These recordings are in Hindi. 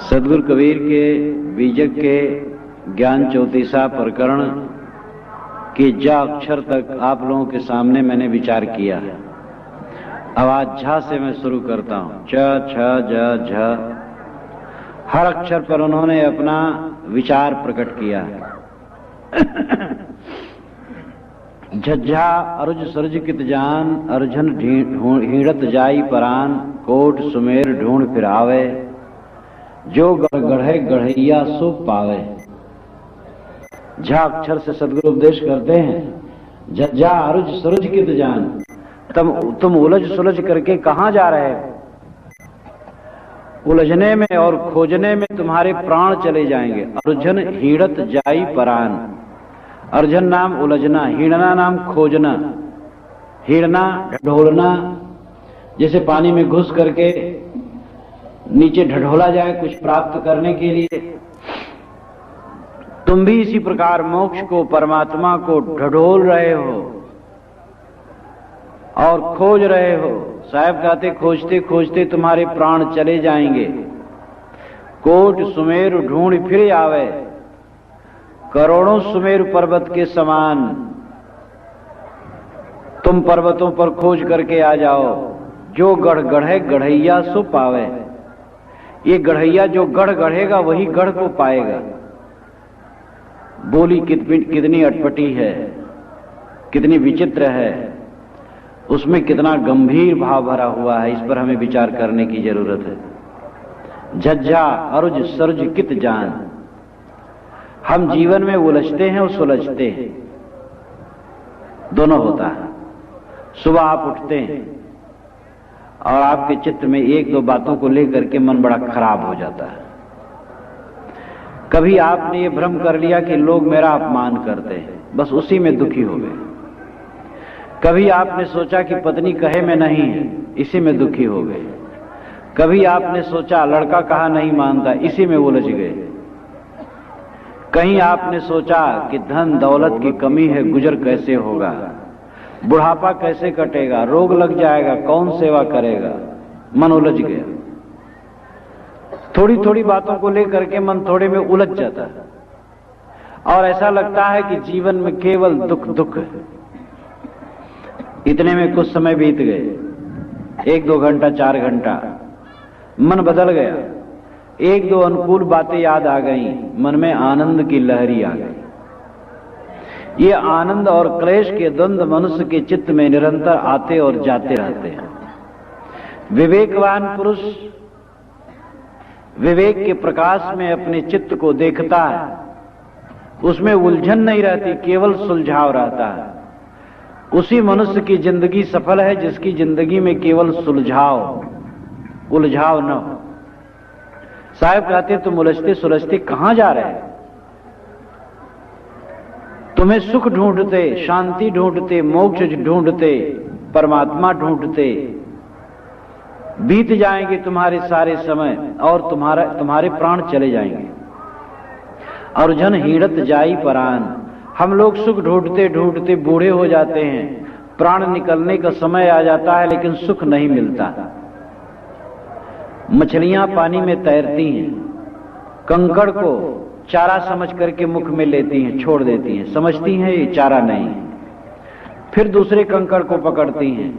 सदगुरु कबीर के बीजक के ज्ञान चौतीसा प्रकरण के जा अक्षर तक आप लोगों के सामने मैंने विचार किया। अब आज झा से मैं शुरू करता हूं। च छ ज झ हर अक्षर पर उन्होंने अपना विचार प्रकट किया। झज्झा अरुज सुरज कित जान, अर्जन ढींढत जाई परान, कोट सुमेर ढूंढ फिर आवे, जो गढ़े गढ़ैया सो पावे। झा अक्षर से सदगुरु उपदेश करते हैं, झज्झा अरुज सुरज कित जान, तुम उलझ सुलझ करके कहां जा रहे हो? उलझने में और खोजने में तुम्हारे प्राण चले जाएंगे। अर्जन हीड़त जाई परान, अर्जन नाम उलझना, हीड़ना नाम खोजना। हीड़ना ढढोलना, जैसे पानी में घुस करके नीचे ढढोला जाए कुछ प्राप्त करने के लिए। तुम भी इसी प्रकार मोक्ष को, परमात्मा को ढढोल रहे हो और खोज रहे हो। साहब कहते खोजते खोजते तुम्हारे प्राण चले जाएंगे। कोट सुमेर ढूंढ फिर आवे, करोड़ों सुमेर पर्वत के समान तुम पर्वतों पर खोज करके आ जाओ। जो गढ़ गढ़े गढ़ैया सो पावे, ये गढ़ैया जो गढ़ गढ़ेगा वही गढ़ को पाएगा। बोली कितनी अटपटी है, कितनी विचित्र है, उसमें कितना गंभीर भाव भरा हुआ है। इस पर हमें विचार करने की जरूरत है। झज्झा अरुज सरज कित जान, हम जीवन में उलझते हैं और सुलझते हैं, दोनों होता है। सुबह आप उठते हैं और आपके चित्त में एक दो बातों को लेकर के मन बड़ा खराब हो जाता है। कभी आपने ये भ्रम कर लिया कि लोग मेरा अपमान करते हैं, बस उसी में दुखी हो गए। कभी आपने सोचा कि पत्नी कहे में नहीं है, इसी में दुखी हो गए। कभी आपने सोचा लड़का कहा नहीं मानता, इसी में उलझ गए। कहीं आपने सोचा कि धन दौलत की कमी है, गुजर कैसे होगा, बुढ़ापा कैसे कटेगा, रोग लग जाएगा, कौन सेवा करेगा, मन उलझ गया। थोड़ी थोड़ी बातों को लेकर के मन थोड़े में उलझ जाता है और ऐसा लगता है कि जीवन में केवल दुख दुख है। इतने में कुछ समय बीत गए, 1-2 घंटा 4 घंटा, मन बदल गया। 1-2 अनुकूल बातें याद आ गई, मन में आनंद की लहरी आ गई। ये आनंद और क्लेश के द्वंद्व मनुष्य के चित्त में निरंतर आते और जाते रहते हैं। विवेकवान पुरुष विवेक के प्रकाश में अपने चित्त को देखता है, उसमें उलझन नहीं रहती, केवल सुलझाव रहता है। उसी मनुष्य की जिंदगी सफल है जिसकी जिंदगी में केवल सुलझाव, उलझाव न हो। साहब कहते तुम उलझते सुलझते कहां जा रहे हो? तुम्हें सुख ढूंढते, शांति ढूंढते, मोक्ष ढूंढते, परमात्मा ढूंढते बीत जाएंगे तुम्हारे सारे समय और तुम्हारे प्राण चले जाएंगे। अर्जन हीड़त जाई परान, हम लोग सुख ढूंढते ढूंढते बूढ़े हो जाते हैं, प्राण निकलने का समय आ जाता है लेकिन सुख नहीं मिलता। मछलियां पानी में तैरती हैं, कंकड़ को चारा समझ करके मुख में लेती हैं, छोड़ देती हैं, समझती हैं ये चारा नहीं। फिर दूसरे कंकड़ को पकड़ती हैं,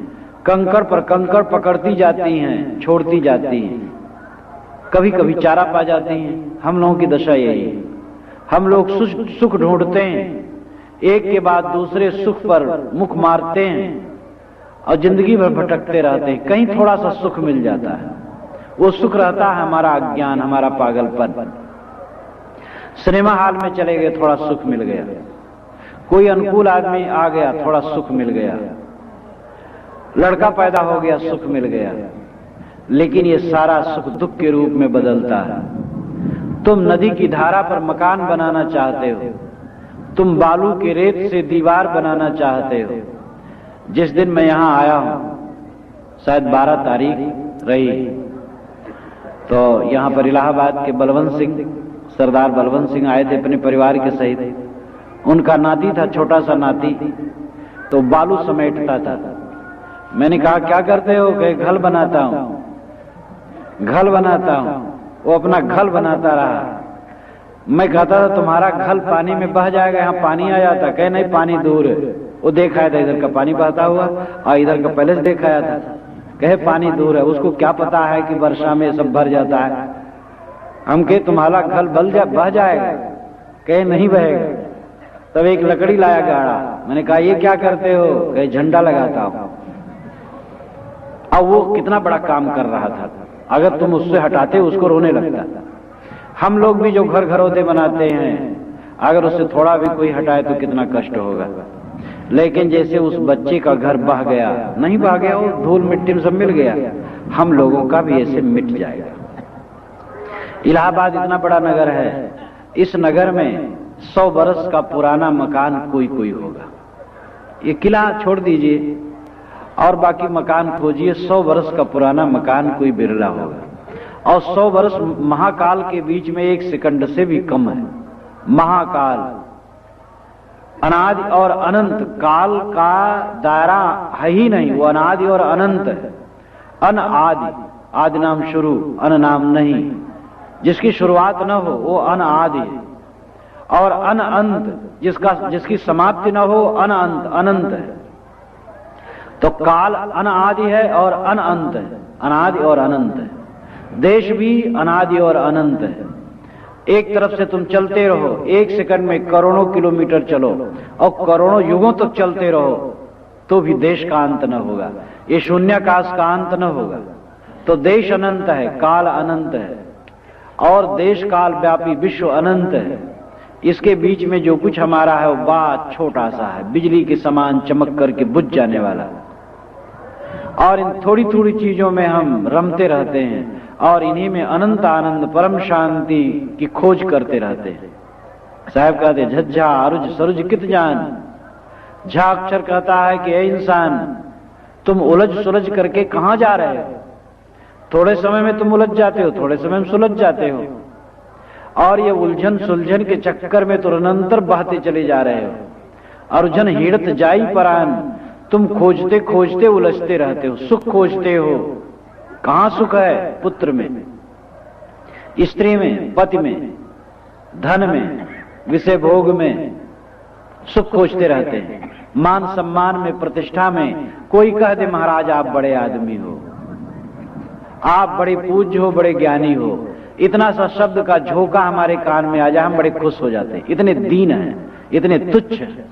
कंकड़ पर कंकड़ पकड़ती जाती हैं, छोड़ती जाती हैं, कभी कभी चारा पा जाती हैं। हम लोगों की दशा यही है। हम लोग सुख ढूंढते हैं, एक के बाद दूसरे सुख पर मुख मारते हैं और जिंदगी भर भटकते रहते हैं। कहीं थोड़ा सा सुख मिल जाता है, वो सुख रहता है हमारा अज्ञान, हमारा पागलपन। सिनेमा हॉल में चले गए, थोड़ा सुख मिल गया। कोई अनुकूल आदमी आ गया, थोड़ा सुख मिल गया। लड़का पैदा हो गया, सुख मिल गया। लेकिन ये सारा सुख दुख के रूप में बदलता है। तुम नदी की धारा पर मकान बनाना चाहते हो, तुम बालू के रेत से दीवार बनाना चाहते हो। जिस दिन मैं यहां आया हूं, शायद 12 तारीख रही, तो यहां पर इलाहाबाद के बलवंत सिंह, सरदार बलवंत सिंह आए थे अपने परिवार के सहित। उनका नाती था, छोटा सा नाती, तो बालू समेटता था। मैंने कहा क्या करते हो? कि घर बनाता हूं। वो अपना घल बनाता रहा। मैं कहता था तुम्हारा घल पानी में बह जाएगा, यहाँ पानी आ जाता। कहे नहीं, पानी दूर है। वो देखा था इधर का पानी बहता हुआ और इधर का पहले से देखा था। कहे पानी दूर है, उसको क्या पता है कि वर्षा में सब भर जाता है। हम कहे तुम्हारा घल बह जाएगा। कहे नहीं बहेगा। तब एक लकड़ी लाया गाढ़ा। मैंने कहा ये क्या करते हो? कहे झंडा लगाता हूं। अब वो कितना बड़ा काम कर रहा था, अगर तुम उससे हटाते उसको रोने लगता। हम लोग भी जो घर घरौदे बनाते हैं, अगर उससे थोड़ा भी कोई हटाए तो कितना कष्ट होगा। लेकिन जैसे उस बच्चे का घर बह गया, नहीं बह गया, वो धूल मिट्टी में सब मिल गया, हम लोगों का भी ऐसे मिट जाएगा। इलाहाबाद इतना बड़ा नगर है, इस नगर में 100 बरस का पुराना मकान कोई कोई होगा। ये किला छोड़ दीजिए और बाकी मकान खोजिए, 100 बरस का पुराना मकान कोई बिरला होगा। और 100 बरस महाकाल के बीच में 1 सेकंड से भी कम है। महाकाल अनादि और अनंत, काल का दायरा है ही नहीं, वो अनादि और अनंत है। अन आदि, आदि नाम शुरू, अन नाम नहीं। जिसकी शुरुआत न हो वो अन आदि है। और अन अंत, जिसकी समाप्ति न हो, अन अंत अनंत है। तो काल अन आदि है और अन अंत है, अनादि और अनंत है। देश भी अनादि और अनंत है। एक तरफ से तुम चलते रहो, 1 सेकंड में करोड़ों किलोमीटर चलो और करोड़ों युगों तक चलते रहो तो भी देश का अंत न होगा, ये शून्याकाश का अंत न होगा। तो देश अनंत है, काल अनंत है और देश काल व्यापी विश्व अनंत है। इसके बीच में जो कुछ हमारा है वो बात छोटा सा है, बिजली के समान चमक करके बुझ जाने वाला। और इन थोड़ी थोड़ी चीजों में हम रमते रहते हैं और इन्हीं में अनंत आनंद परम शांति की खोज करते रहते हैं। साहब कहते झज्झा अरुज सरुज कित जान। झा अक्षर कहता है कि ए इंसान, तुम उलझ सुलझ करके कहां जा रहे हो? थोड़े समय में तुम उलझ जाते हो, थोड़े समय में सुलझ जाते हो और ये उलझन सुलझन के चक्कर में तो निरंतर बहते चले जा रहे हो। अर्जुन हिड़त जाई परान, तुम खोजते खोजते उलझते रहते हो, सुख खोजते हो। कहां सुख है? पुत्र में, स्त्री में, पति में, धन में, विषय भोग में सुख खोजते रहते हैं। मान सम्मान में, प्रतिष्ठा में। कोई कह दे महाराज आप बड़े आदमी हो, आप बड़े पूज्य हो, बड़े ज्ञानी हो, इतना सा शब्द का झोंका हमारे कान में आ जाए हम बड़े खुश हो जाते हैं। इतने दीन हैं, इतने तुच्छ हैं।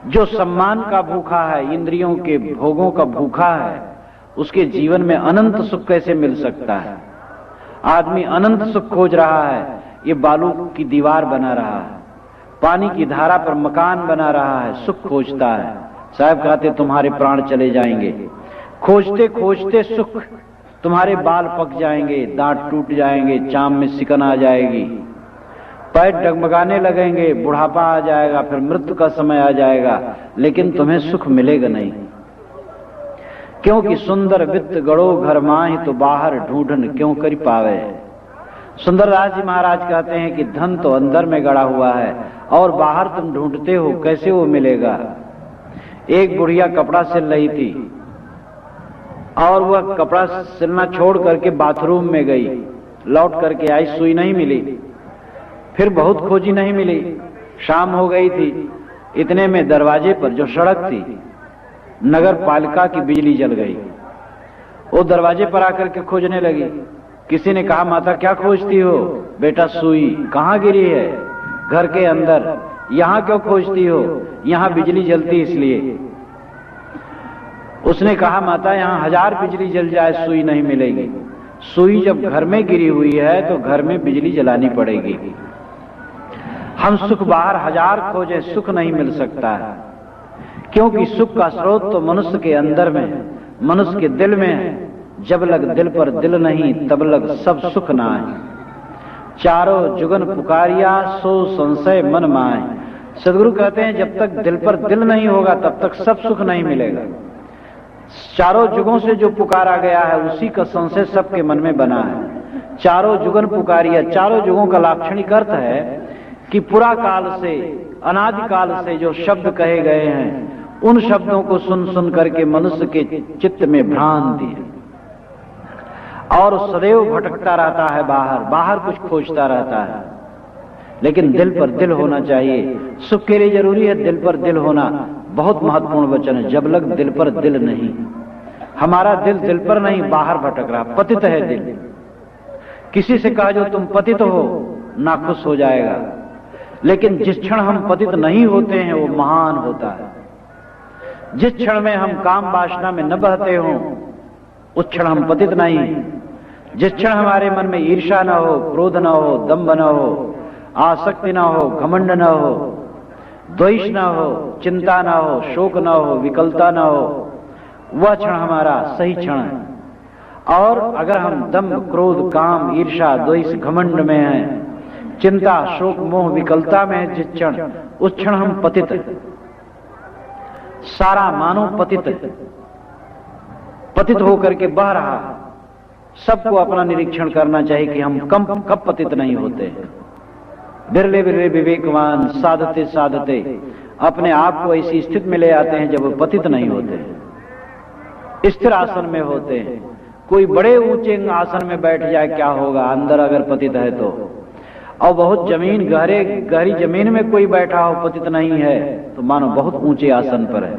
जो सम्मान का भूखा है, इंद्रियों के भोगों का भूखा है, उसके जीवन में अनंत सुख कैसे मिल सकता है? आदमी अनंत सुख खोज रहा है, ये बालू की दीवार बना रहा है, पानी की धारा पर मकान बना रहा है, सुख खोजता है। साहब कहते तुम्हारे प्राण चले जाएंगे, खोजते खोजते सुख। तुम्हारे बाल पक जाएंगे, दांत टूट जाएंगे, चाम में सिकन आ जाएगी, पैर डगमगाने लगेंगे, बुढ़ापा आ जाएगा, फिर मृत्यु का समय आ जाएगा, लेकिन तुम्हें सुख मिलेगा नहीं। क्योंकि सुंदर वित्त गड़ो घर माहि, तो बाहर ढूंढन क्यों कर पावे। सुंदरदास जी महाराज कहते हैं कि धन तो अंदर में गड़ा हुआ है और बाहर तुम ढूंढते हो, कैसे वो मिलेगा। एक बुढ़िया कपड़ा सिल रही थी और वह कपड़ा सिलना छोड़ करके बाथरूम में गई, लौट करके आई, सुई नहीं मिली। फिर बहुत खोजी, नहीं मिली। शाम हो गई थी, इतने में दरवाजे पर जो सड़क थी, नगर पालिका की बिजली जल गई। वो दरवाजे पर आकर के खोजने लगी। किसी ने कहा माता क्या खोजती हो? बेटा सुई। कहाँ गिरी है? घर के अंदर। यहाँ क्यों खोजती हो? यहाँ बिजली जलती इसलिए। उसने कहा माता यहाँ 1000 बिजली जल जाए सुई नहीं मिलेगी। सुई जब घर में गिरी हुई है तो घर में बिजली जलानी पड़ेगी। हम सुख बाहर 1000 खोजे, सुख नहीं मिल सकता है, क्योंकि सुख का स्रोत तो मनुष्य के अंदर में है, मनुष्य के दिल में है। जब लग दिल पर दिल नहीं, तब लग सब सुख नाहि। चारों जुगन पुकारिया, सो संशय मन माहि। सदगुरु कहते हैं जब तक दिल पर दिल नहीं होगा तब तक सब सुख नहीं मिलेगा। चारों जुगों से जो पुकारा गया है उसी का संशय सबके मन में बना है। चारों जुगन पुकारिया, चारों जुगों का लाक्षणिक अर्थ है कि पुरा काल से, अनादिकाल से जो शब्द कहे गए हैं उन शब्दों को सुन सुन करके मनुष्य के चित्त में भ्रांति है। और सदैव भटकता रहता है, बाहर बाहर कुछ खोजता रहता है। लेकिन दिल पर दिल होना चाहिए। सुख के लिए जरूरी है दिल पर दिल होना, बहुत महत्वपूर्ण वचन है। जब लग दिल पर दिल नहीं, हमारा दिल दिल पर नहीं, बाहर भटक रहा, पतित है दिल। किसी से कहा जो तुम पतित हो, नाखुश हो जाएगा। लेकिन जिस क्षण हम पतित नहीं होते हैं वो महान होता है। जिस क्षण में हम काम वासना में न बहते हों उस क्षण हम पतित नहीं। जिस क्षण हमारे मन में ईर्ष्या न हो, क्रोध न हो, दंभ न हो, आसक्ति न हो, घमंड न हो, द्वेष न हो, चिंता न हो, शोक न हो, विकलता न हो, वह क्षण हमारा सही क्षण है। और अगर हम दंभ, क्रोध, काम, ईर्ष्या, द्वेष, घमंड में हैं, चिंता, शोक, मोह, विकलता में है जिस क्षण, उस क्षण हम पतित, सारा मानव पतित होकर के बह रहा। सबको अपना निरीक्षण करना चाहिए कि हम कब पतित नहीं होते। बिरले बिरले विवेकवान साधते साधते अपने आप को ऐसी स्थिति में ले आते हैं जब वो पतित नहीं होते, स्थिर आसन में होते हैं। कोई बड़े ऊंचे आसन में बैठ जाए क्या होगा, अंदर अगर पतित है तो। और बहुत जमीन गहरी जमीन में कोई बैठा हो पतित नहीं है तो मानो बहुत ऊंचे आसन पर है।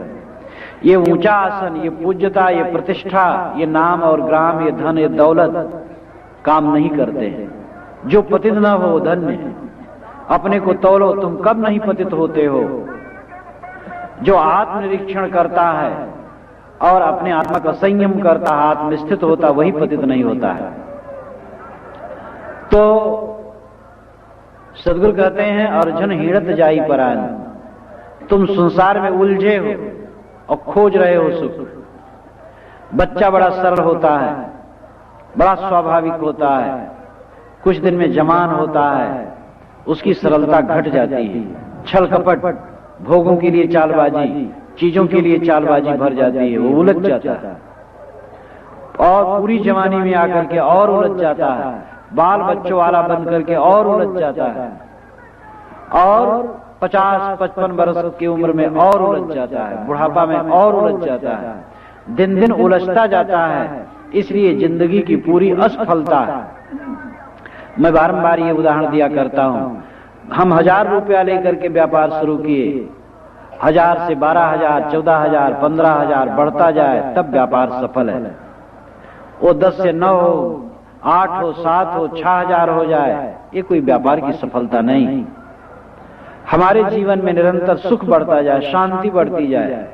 ये ऊंचा आसन, ये पूज्यता, ये प्रतिष्ठा, ये नाम और ग्राम, ये धन, ये दौलत काम नहीं करते हैं। जो पतित न हो वो धन्य है। अपने को तौलो, तुम कब नहीं पतित होते हो। जो आत्मनिरीक्षण करता है और अपने आत्मा का संयम करता है, आत्मस्थित होता, वही पतित नहीं होता है। तो सदगुरु कहते हैं अर्जुन हिड़त जाई परान, तुम संसार में उलझे हो और खोज रहे हो सुख। बच्चा बड़ा सरल होता है, बड़ा स्वाभाविक होता है, कुछ दिन में जवान होता है, उसकी सरलता घट जाती है। छल कपट, भोगों के लिए चालबाजी, चीजों के लिए चालबाजी भर जाती है, वो उलझ जाता है। और पूरी जवानी में आकर के और उलझ जाता है, बाल बच्चों वाला बन करके और उलझ जाता है, और 50-55 वर्ष की उम्र में और उलझ जाता है, बुढ़ापा में और उलझ जाता है, दिन दिन उलझता जाता है। इसलिए जिंदगी की पूरी असफलता है। मैं बारंबार ये उदाहरण दिया करता हूं। हम 1000 रुपया लेकर के व्यापार शुरू किए, 1000 से 12,000, 14,000, 15,000 बढ़ता जाए तब व्यापार सफल है। वो 10 से 9 हो, 8 हो, 7 हो, 6,000 हो जाए, ये कोई व्यापार की सफलता नहीं। हमारे जीवन में निरंतर सुख बढ़ता जाए, शांति बढ़ती जाए,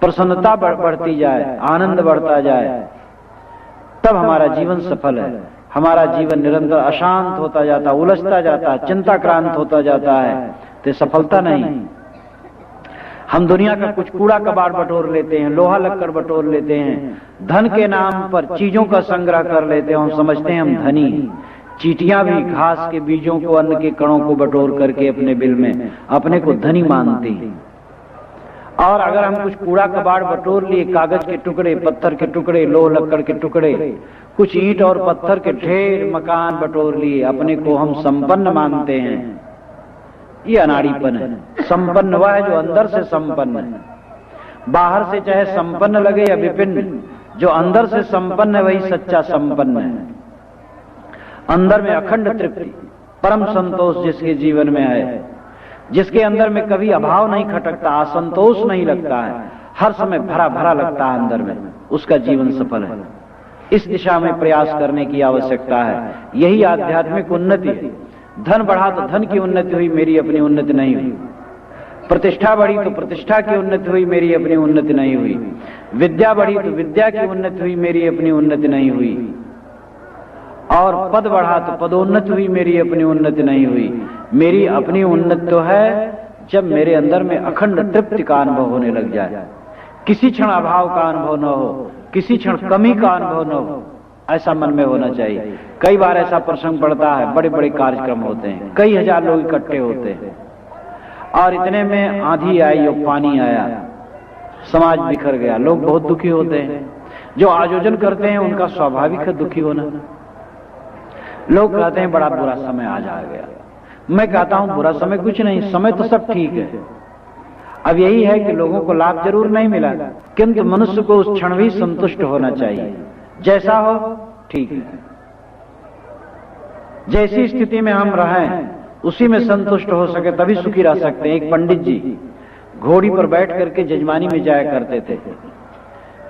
प्रसन्नता बढ़ती जाए, आनंद बढ़ता जाए, तब हमारा जीवन सफल है। हमारा जीवन निरंतर अशांत होता जाता, उलझता जाता, चिंताक्रांत होता जाता है तो सफलता नहीं। हम दुनिया का कुछ कूड़ा कबाड़ बटोर लेते हैं, लोहा लक्कड़ बटोर लेते हैं, धन के नाम पर चीजों का संग्रह कर लेते हैं, हम समझते हैं हम धनी। चींटियां भी घास के बीजों को, अन्न के कणों को बटोर करके अपने बिल में अपने को धनी मानती हैं। और अगर हम कुछ कूड़ा कबाड़ बटोर लिए, कागज के टुकड़े, पत्थर के टुकड़े, लोह लक्कड़ के टुकड़े, कुछ ईंट और पत्थर के ढेर मकान बटोर लिए, अपने को हम संपन्न मानते हैं, ये अनाड़ीपन है। संपन्न वह है जो अंदर से संपन्न है। बाहर से चाहे संपन्न लगे या विपिन्न, जो अंदर से संपन्न है वही सच्चा संपन्न है। अंदर में अखंड तृप्ति, परम संतोष जिसके जीवन में है, जिसके अंदर में कभी अभाव नहीं खटकता, असंतोष नहीं लगता है, हर समय भरा भरा लगता है अंदर में, उसका जीवन सफल है। इस दिशा में प्रयास करने की आवश्यकता है। यही आध्यात्मिक उन्नति है। धन बढ़ा तो धन की उन्नति हुई, मेरी अपनी उन्नति नहीं हुई। प्रतिष्ठा बढ़ी तो प्रतिष्ठा की उन्नति हुई, मेरी अपनी उन्नति नहीं हुई। विद्या बढ़ी तो विद्या की उन्नति हुई, मेरी अपनी उन्नति नहीं हुई। और पद बढ़ा तो पदोन्नति हुई, मेरी अपनी उन्नति नहीं हुई। मेरी अपनी उन्नति तो है जब मेरे अंदर में अखंड तृप्ति का अनुभव होने लग जाए, किसी क्षण अभाव का अनुभव न हो, किसी क्षण कमी का अनुभव न हो, ऐसा मन में होना चाहिए। कई बार ऐसा प्रसंग पड़ता है, बड़े बड़े कार्यक्रम होते हैं, कई हजार लोग इकट्ठे होते हैं, और इतने में आंधी आई और पानी आया, समाज बिखर गया, लोग बहुत दुखी होते हैं। जो आयोजन करते हैं उनका स्वाभाविक है दुखी होना। लोग कहते हैं बड़ा बुरा समय आज आ गया। मैं कहता हूं बुरा समय कुछ नहीं, समय तो सब ठीक है। अब यही है कि लोगों को लाभ जरूर नहीं मिला, किंतु मनुष्य को उस क्षण भी संतुष्ट होना चाहिए। जैसा हो ठीक है। जैसी स्थिति में हम रहें उसी में संतुष्ट हो सके तभी सुखी रह सकते हैं। एक पंडित जी घोड़ी पर बैठ करके जजमानी में जाया करते थे।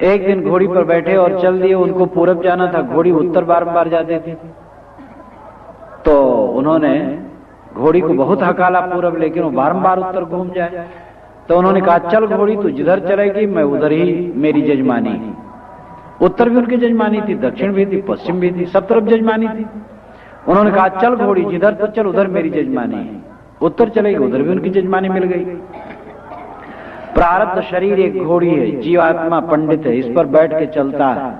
एक दिन घोड़ी पर बैठे और चल दिए, उनको पूरब जाना था, घोड़ी उत्तर बार जाती थी। तो उन्होंने घोड़ी को बहुत हकाला पूरब, लेकिन वो बारंबार उत्तर घूम जाए। तो उन्होंने कहा, चल घोड़ी तू जिधर चलेगी मैं उधर ही मेरी जजमानी। उत्तर भी उनकी जजमानी थी, दक्षिण भी थी, पश्चिम भी थी, सब तरफ जजमानी थी। उन्होंने कहा, चल घोड़ी जिधर तो चल उधर मेरी जजमानी। उत्तर चलेगी, उधर भी उनकी जजमानी मिल गई। प्रारब्ध शरीर एक घोड़ी है, जीवात्मा पंडित है, इस पर बैठ के चलता है।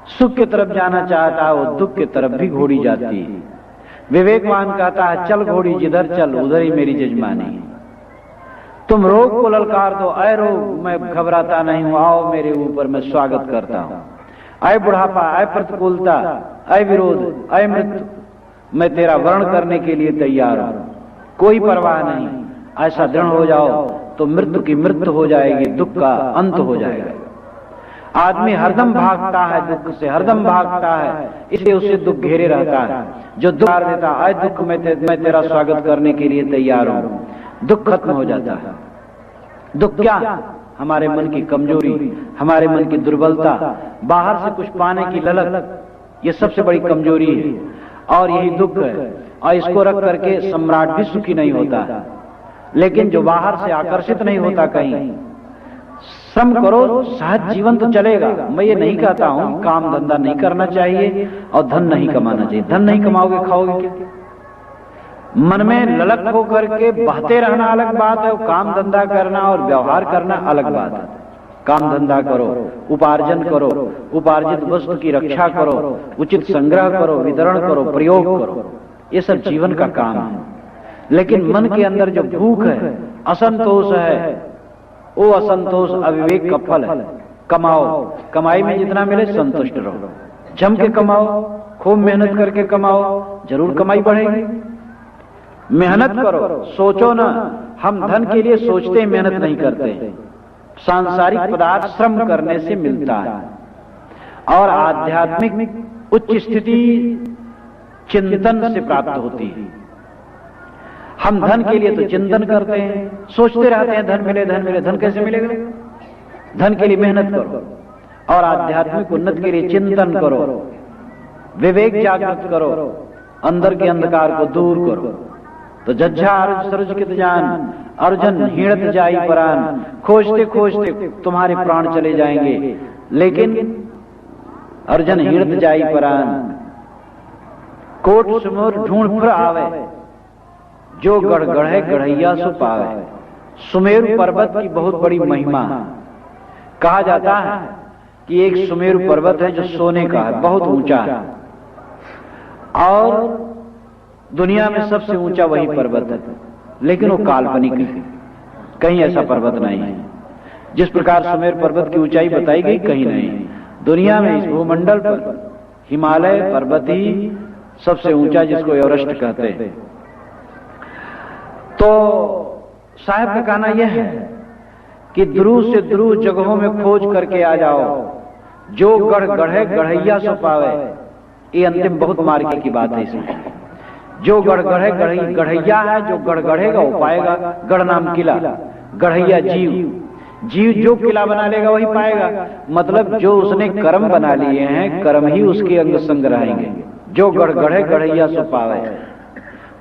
सुख की तरफ जाना चाहता है वो दुख की तरफ भी घोड़ी जाती है। विवेकवान कहता है, चल घोड़ी जिधर चल उधर ही मेरी जजमानी। तुम रोग को ललकार दो, अय रोग मैं घबराता नहीं हूं, आओ मेरे ऊपर मैं स्वागत करता हूं। अय बुढ़ापा, अय प्रतिकूलता, अय विरोध, अय मृत्यु, मैं तेरा वर्ण करने के लिए तैयार हूं, कोई परवाह नहीं। ऐसा दृढ़ हो जाओ तो मृत्यु की मृत्यु हो जाएगी, दुख का अंत हो जाएगा। आदमी हरदम भागता है दुख से, हरदम भागता है, इसलिए उसे दुख घेरे रहता है। जो दुख देता, अय दुख मैं तेरा स्वागत करने के लिए तैयार हूं, दुख खत्म हो जाता है। दुख क्या? हमारे मन की कमजोरी, हमारे मन की दुर्बलता, बाहर से कुछ पाने की ललक, ये सबसे बड़ी कमजोरी है और यही दुख है। और इसको रख करके सम्राट भी सुखी नहीं होता। लेकिन जो बाहर से आकर्षित नहीं होता, कहीं श्रम करो, सहज जीवन तो चलेगा। मैं ये नहीं कहता हूं काम धंधा नहीं करना चाहिए और धन नहीं कमाना चाहिए। धन नहीं कमाओगे खाओगे क्या? मन में ललक हो करके बहते रहना अलग बात है, काम धंधा करना और व्यवहार करना अलग बात है। काम धंधा करो, उपार्जन करो, उपार्जित वस्तु की रक्षा करो, उचित संग्रह करो, वितरण करो, प्रयोग करो, ये सब जीवन का काम है। लेकिन मन के अंदर जो भूख है, असंतोष है, वो असंतोष अविवेक का फल है। कमाओ, कमाई में जितना मिले संतुष्ट रहो, जम के कमाओ, खूब मेहनत करके कमाओ, जरूर कमाई बढ़ेगी। मेहनत करो, सोचो ना, हम धन के लिए सोचते मेहनत नहीं करते। सांसारिक पदार्थ श्रम करने से मिलता है और आध्यात्मिक उच्च स्थिति चिंतन से प्राप्त होती है। हम धन के लिए तो चिंतन करते हैं, सोचते रहते हैं धन मिले, धन मिले। धन कैसे मिलेगा? धन के लिए मेहनत करो और आध्यात्मिक उन्नति के लिए चिंतन करो, विवेक जागृत करो, अंदर के अंधकार को दूर करो। तो जज्झा अर्ज सरुज कित जान, अर्जुन हिड़त जाई परान, खोजते खोजते तुम्हारे प्राण चले जाएंगे, लेकिन अर्जुन हिड़त जाई परान। कोट सुमोर ढूंढ फिर आवे, जो गढ़ गढ़े गढ़ैया सो पावे। सुमेरु पर्वत की बहुत बड़ी महिमा कहा जाता है कि एक सुमेरु पर्वत है जो सोने का है, बहुत ऊंचा है और दुनिया में सबसे ऊंचा वही पर्वत है, लेकिन वो काल्पनिक है, कहीं ऐसा पर्वत नहीं है। जिस प्रकार सुमेर पर्वत की ऊंचाई बताई गई, कहीं नहीं। दुनिया में इस भूमंडल पर हिमालय पर्वत ही सबसे ऊंचा, जिसको एवरेस्ट कहते हैं। तो साहब का कहना यह है कि ध्रुव से ध्रुव जगहों में खोज करके आ जाओ, जो गढ़ गढ़े गढ़ैया सो पावे। ये अंतिम बहुत मार्गी की बात है इसमें। जो गढ़ गढ़े गढ़ैया है, जो गढ़ गढ़ेगा वो पाएगा। गढ़ नाम किला, गढ़ैया जीव, जीव जो किला बना लेगा वही पाएगा। मतलब जो उसने कर्म बना लिए हैं, कर्म ही उसके अंग संग रहेंगे। जो गढ़ गढ़े गढ़ैया सो पावे।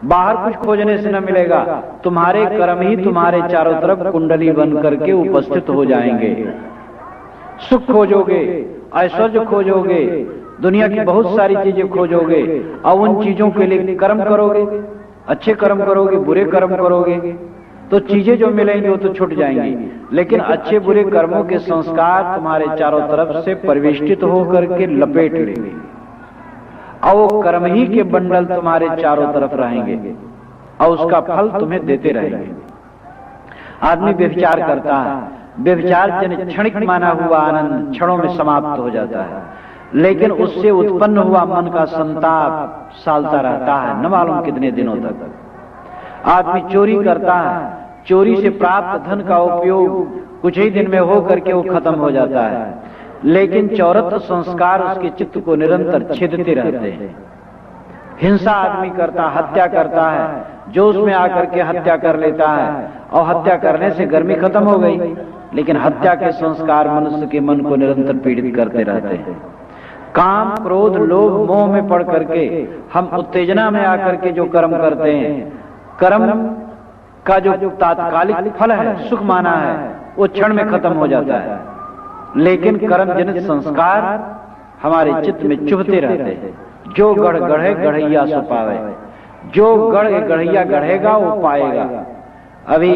बाहर कुछ खोजने से न मिलेगा, तुम्हारे कर्म ही तुम्हारे चारों तरफ कुंडली बन करके उपस्थित हो जाएंगे। सुख खोजोगे, ऐश्वर्य खोजोगे, दुनिया की बहुत सारी चीजें खोजोगे और उन चीजों के लिए कर्म करोगे, अच्छे कर्म करोगे, बुरे कर्म करोगे, तो चीजें जो मिलेंगी वो तो छूट जाएंगी। लेकिन अच्छे बुरे कर्मों के संस्कार तुम्हारे चारों तरफ से परिवेष्टित होकर के लपेट लेंगे और वो कर्म ही के बंडल तुम्हारे चारों तरफ रहेंगे और उसका फल तुम्हें देते रहेंगे। आदमी व्यभिचार करता है, व्यभिचार जन क्षणिक माना हुआ आनंद क्षणों में समाप्त हो जाता है, लेकिन उससे उत्पन्न हुआ मन का संताप सालता रहता है, न मालूम कितने दिनों तक। आदमी चोरी करता है, चोरी से प्राप्त धन का उपयोग कुछ ही दिन में हो करके वो खत्म हो जाता है। लेकिन चौरत्व संस्कार उसके चित्त को निरंतर छेदते रहते हैं। हिंसा आदमी करता, हत्या करता है, जो उसमें आकर के हत्या कर लेता है, और हत्या करने से गर्मी खत्म हो गई, लेकिन हत्या के संस्कार मनुष्य के मन को निरंतर पीड़ित करते रहते हैं। काम, क्रोध, लोभ, मोह में पड़ करके हम उत्तेजना में आकर के जो कर्म करते हैं, कर्म का जो तात्कालिक फल है, सुख माना है, वो क्षण में खत्म हो जाता है, लेकिन कर्म जनित संस्कार हमारे चित्त में चुभते रहते हैं। जो गढ़ गढ़े गढ़ैया सो पावे, जो गढ़ैया गढ़ेगा वो पाएगा। अभी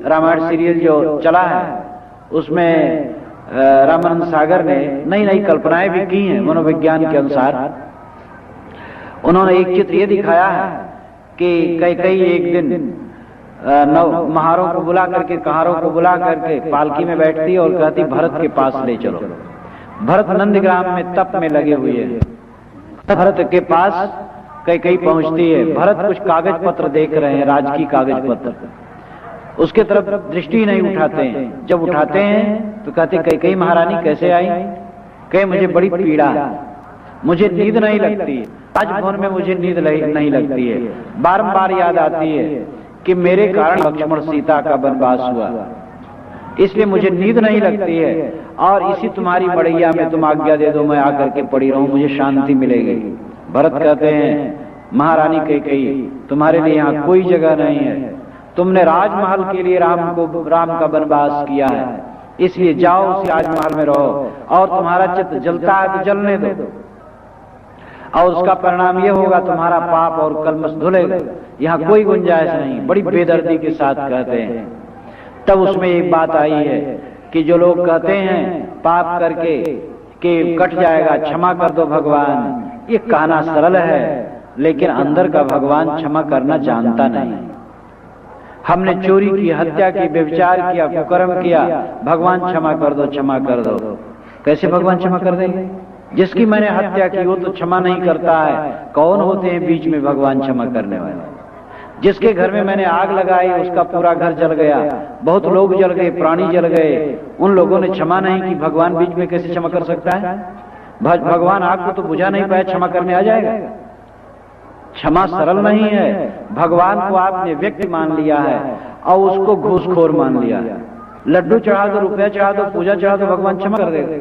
रामायण सीरियल जो चला है उसमें रामानंद सागर ने नई नई कल्पनाएं भी की हैं मनोविज्ञान के अनुसार। उन्होंने एक चित्र ये दिखाया है कि कई एक दिन महारों को बुला करके, कहारों को बुला करके पालकी में बैठती और कहती भरत के पास ले चलो। भरत नंदग्राम में तप में लगे हुए हैं। भरत के पास कई पहुंचती है। भरत कुछ कागज पत्र देख रहे हैं, राजकीय कागज पत्र, उसके तरफ दृष्टि नहीं उठाते हैं। जब उठाते हैं तो कहते कई महारानी कैसे आई? कहे मुझे बड़ी पीड़ा है, मुझे नींद नहीं लगती, राजभवन में मुझे नींद नहीं लगती है, बारंबार याद आती है कि मेरे कारण लक्ष्मण सीता का वनवास हुआ, इसलिए मुझे नींद नहीं लगती है, और इसी तुम्हारी मड़ैया में तुम आज्ञा दे दो, मैं आकर के पड़ी रहूं, मुझे शांति मिलेगी। भरत कहते हैं महारानी कई तुम्हारे लिए यहाँ कोई जगह नहीं है, तुमने राजमहल के लिए राम का वनवास किया है, इसलिए जाओ उस राजमहल में रहो, और तुम्हारा चित्त जलता है तो जलने दो, और उसका परिणाम ये होगा तुम्हारा पाप और कलमश धुलेगा, यहाँ कोई गुंजाइश नहीं। बड़ी बेदर्दी के साथ कहते हैं। तब उसमें एक बात आई है कि जो लोग कहते हैं पाप करके कि कट जाएगा, क्षमा कर दो भगवान, ये कहना सरल है, लेकिन अंदर का भगवान क्षमा करना जानता नहीं। हमने चोरी की, हत्या की, व्यभिचार किया, कुकर्म किया, भगवान क्षमा कर दो, क्षमा कर दो। कैसे भगवान क्षमा कर देंगे? जिसकी मैंने हत्या की वो तो क्षमा नहीं करता है। कौन होते हैं बीच में भगवान क्षमा करने वाले? जिसके घर में मैंने आग लगाई उसका पूरा घर जल गया, बहुत लोग जल गए, प्राणी जल गए, उन लोगों ने क्षमा नहीं की, भगवान बीच में कैसे क्षमा कर सकता है? भगवान आग को तो बुझा नहीं पाया, क्षमा करने आ जाएगा? क्षमा सरल नहीं है। भगवान को आपने व्यक्ति मान लिया है और उसको घूसखोर मान लिया है। लड्डू चढ़ा दो, रुपया चढ़ा दो, पूजा चढ़ा दो, भगवान क्षमा कर देगा।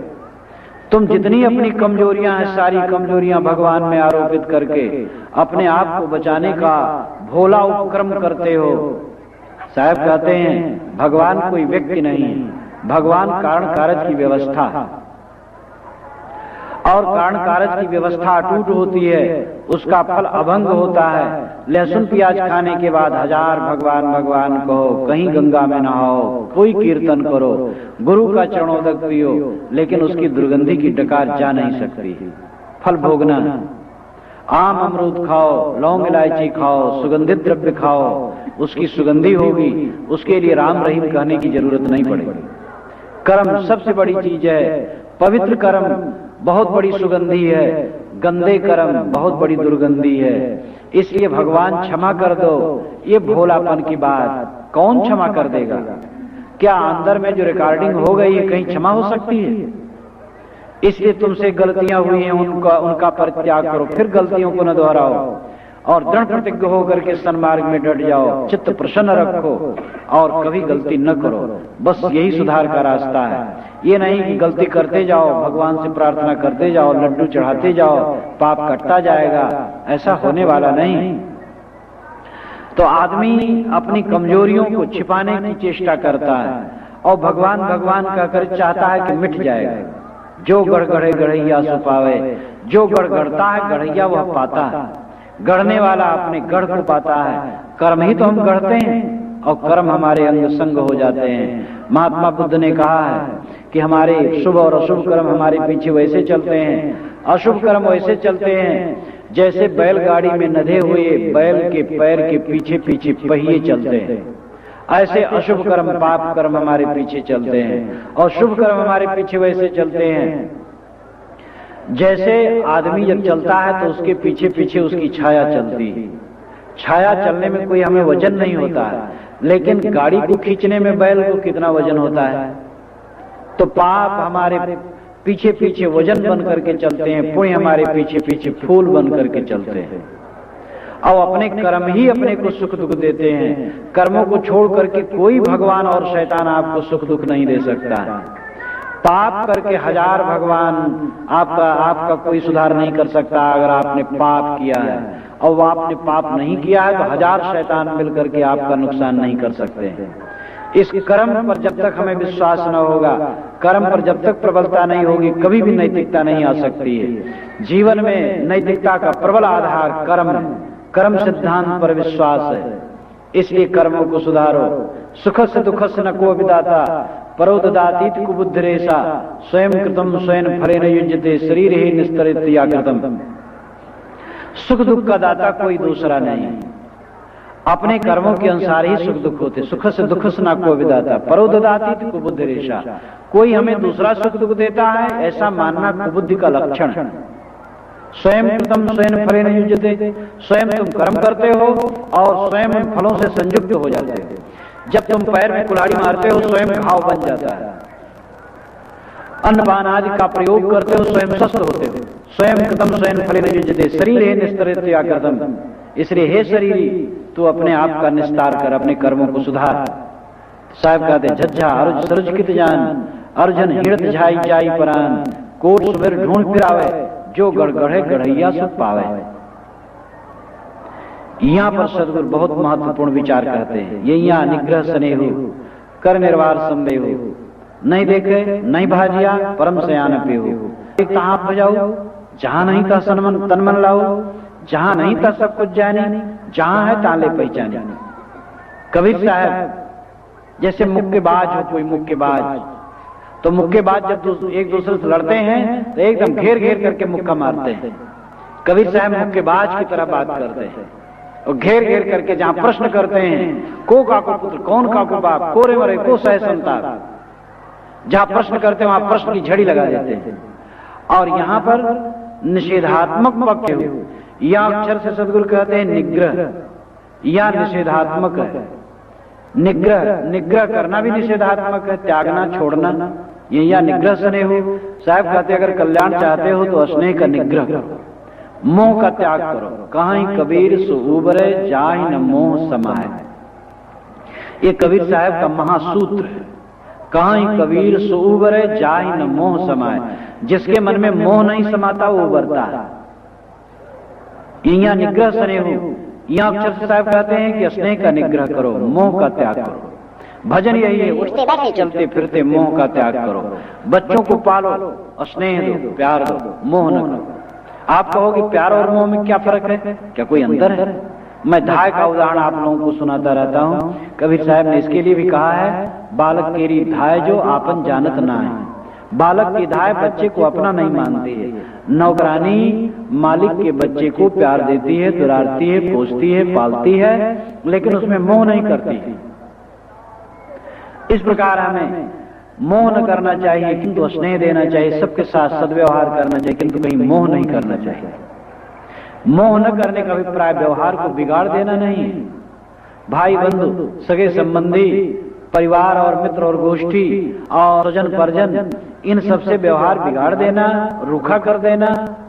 तुम जितनी अपनी कमजोरियां हैं, सारी कमजोरियां भगवान में आरोपित करके अपने आप को बचाने का भोला उपक्रम करते हो। साहब कहते हैं भगवान कोई व्यक्ति नहीं है, भगवान कारण कारज की व्यवस्था, और कारण कारज की व्यवस्था अटूट होती है, उसका फल अभंग होता है। लहसुन प्याज खाने के बाद हजार भगवान भगवान कहो, कहीं गंगा में नहाओ, कोई कीर्तन करो, गुरु का चरणोदक पियो, लेकिन उसकी दुर्गंधी की डकार जा नहीं सकती। फल भोगना, आम अमरूद खाओ, लौंग इलायची खाओ, सुगंधित द्रव्य खाओ, उसकी सुगंधी होगी, उसके लिए राम रहीम कहने की जरूरत नहीं पड़ेगी। कर्म सबसे बड़ी चीज है। पवित्र कर्म बहुत बड़ी सुगंधी है, गंदे कर्म बहुत बड़ी दुर्गंधी है। इसलिए भगवान क्षमा कर दो, ये भोलापन की बात कौन क्षमा कर देगा? क्या अंदर में जो रिकॉर्डिंग हो गई है कहीं क्षमा हो सकती है? इसलिए तुमसे गलतियां हुई हैं, उनका परित्याग करो, फिर गलतियों को न दोहराओ, और दृढ़ प्रतिज्ञ होकर के सन्मार्ग में डट जाओ, चित्त प्रसन्न रखो और कभी गलती न करो। बस यही सुधार का रास्ता है। ये नहीं कि गलती करते जाओ, भगवान से प्रार्थना करते जाओ, लड्डू चढ़ाते जाओ, पाप कटता जाएगा, ऐसा होने वाला नहीं। तो आदमी अपनी कमजोरियों को छिपाने की चेष्टा करता है और भगवान भगवान कहकर चाहता है कि मिट जाएगा। जो गढ़ गढ़े गढ़ैया सो पावे, जो गढ़ गढ़ता है गढ़ैया वह पाता है। गढ़ने वाला अपने गढ़ को पाता है। कर्म ही तो हम गढ़ते हैं और कर्म हमारे अंग संग हो जाते हैं। महात्मा बुद्ध ने कहा है कि हमारे शुभ और अशुभ कर्म हमारे पीछे वैसे चलते हैं, अशुभ कर्म वैसे चलते हैं जैसे बैलगाड़ी में नधे हुए बैल के पैर के पीछे पीछे पहिए चलते हैं। ऐसे अशुभ कर्म, पाप कर्म हमारे पीछे चलते हैं, और शुभ कर्म हमारे पीछे वैसे चलते हैं जैसे आदमी जब चलता है तो उसके पीछे पीछे उसकी छाया चलती है। छाया चलने में कोई हमें वजन नहीं होता है, लेकिन गाड़ी को खींचने में बैल को कितना वजन होता है। तो पाप हमारे पीछे पीछे वजन बन करके चलते हैं, पुण्य हमारे पीछे पीछे फूल बन करके चलते हैं। और अपने कर्म ही अपने को सुख दुख देते हैं। कर्मों को छोड़ करके कोई भगवान और शैतान आपको सुख दुख नहीं दे सकता है। पाप करके हजार भगवान आपका कोई सुधार नहीं कर सकता। अगर आपने पाप किया है और वो आपने पाप नहीं किया है तो हजार शैतान मिलकर के आपका नुकसान नहीं कर सकते हैं। इस कर्म पर जब तक हमें विश्वास न होगा, कर्म पर जब तक प्रबलता नहीं होगी, कभी भी नैतिकता नहीं आ सकती है। जीवन में नैतिकता का प्रबल आधार कर्म है। कर्म सिद्धांत पर विश्वास है, इसलिए कर्मों को सुधारो। सुख से दुख से न को विदाता परो ददातीत कुबुद्धिरेशा स्वयं कृतम स्वयं फलेन युज्यते शरीर ही निस्तरित या कृतम। सुख दुख का दाता कोई दूसरा नहीं, अपने कर्मों के अनुसार ही सुख दुख होते। सुख से दुख से न को विदाता परो ददातीत कुबुद्धिरेशा। कोई हमें दूसरा सुख दुख देता है ऐसा मानना कुबुद्धि का लक्षण। स्वयं कृतम स्वयं फलेन युज्यते, स्वयं तुम कर्म करते हो और स्वयं उन फलों से संयुक्त हो जाते हो। जब तुम पैर में कुल्हाड़ी मारते हो स्वयं घाव बन जाता है। अन्नपान आदि का प्रयोग करते हो स्वयं स्वस्थ होते हो। स्वयं कृतम स्वयं फलेन युज्यते शरीर है निस्तरित या कृतम। इसलिए हे शरीर तू अपने आप का निस्तार कर, अपने कर्मों को सुधार। साहब कहते झज्झा अर्ज सरज कित जान अर्जन हिड़त झाई जाई परान कोट सुबेर ढूंढ फिरावे जो गड़गड़े गढ़ैया सुख पावे। यहाँ पर सदगुरु बहुत महत्वपूर्ण विचार करते हैं। ये यहाँ निग्रह स्नेह कर निर्वार संदेह नहीं देखे नहीं भाजिया परम सयान पेहु। एक हाथ बजाओ जहां नहीं था तन मन लाओ, जहां नहीं था सब कुछ जानी, जहां है ताले पहचानी। कबीर साहब जैसे मुक्केबाज हो, कोई मुक्केबाज तो मुक्केबाज जब एक दूसरे से लड़ते हैं तो एकदम घेर घेर करके मुक्का मारते हैं। कबीर साहब मुक्केबाज की तरह बात करते हैं और घेर घेर करके जहां प्रश्न करते हैं को का को पुत्र कौन का को बाप कोरे मरे को सह संताप, जहां प्रश्न करते हैं वहां प्रश्न की झड़ी लगा देते हैं। और यहाँ पर निषेधात्मक पक्ष या अक्षर से सदगुरु कहते हैं निग्रह, या निषेधात्मक है। निग्रह करना भी निषेधात्मक है, त्यागना छोड़ना ये या निग्रह स्नेह हो। साहब कहते अगर कल्याण चाहते हो तो स्नेह का निग्रह करो, मोह का त्याग करो। कहीं कबीर सुबरे जाहि न मोह समाए, ये कबीर साहब का महासूत्र है। कहीं कबीर सुबरे जाहि न मोह समाए, जिसके मन में मोह नहीं समाता वो उबरता है। यहाँ निग्रह स्नेह हो। यहाँ अक्षर साहब कहते हैं कि स्नेह का निग्रह करो, मोह का त्याग करो। भजन यही है, उठते बैठते चलते फिरते मोह का त्याग करो। बच्चों को पालो, स्नेह दो, प्यार दो, मोह न करो। आप कहोगे प्यार और मोह में क्या फर्क है, क्या कोई अंतर है? मैं धाय का उदाहरण आप लोगों को सुनाता रहता हूँ। कबीर साहब ने इसके लिए भी कहा है बालक केरी धाय जो आपन जानत ना है। बालक की धाय बच्चे को अपना नहीं मानती है। नौकरानी मालिक के बच्चे को प्यार देती है, दुलारती है, पोसती है, पालती है, लेकिन उसमें मोह नहीं करती। इस प्रकार हमें मोह न करना चाहिए किंतु स्नेह देना चाहिए, सबके साथ सद्व्यवहार करना चाहिए किंतु कहीं मोह नहीं करना चाहिए। मोह न करने का अभिप्राय व्यवहार को बिगाड़ देना नहीं है। भाई बंधु सगे संबंधी परिवार और मित्र और गोष्ठी और स्वजन परिजन इन सबसे व्यवहार बिगाड़ देना, रूखा कर देना,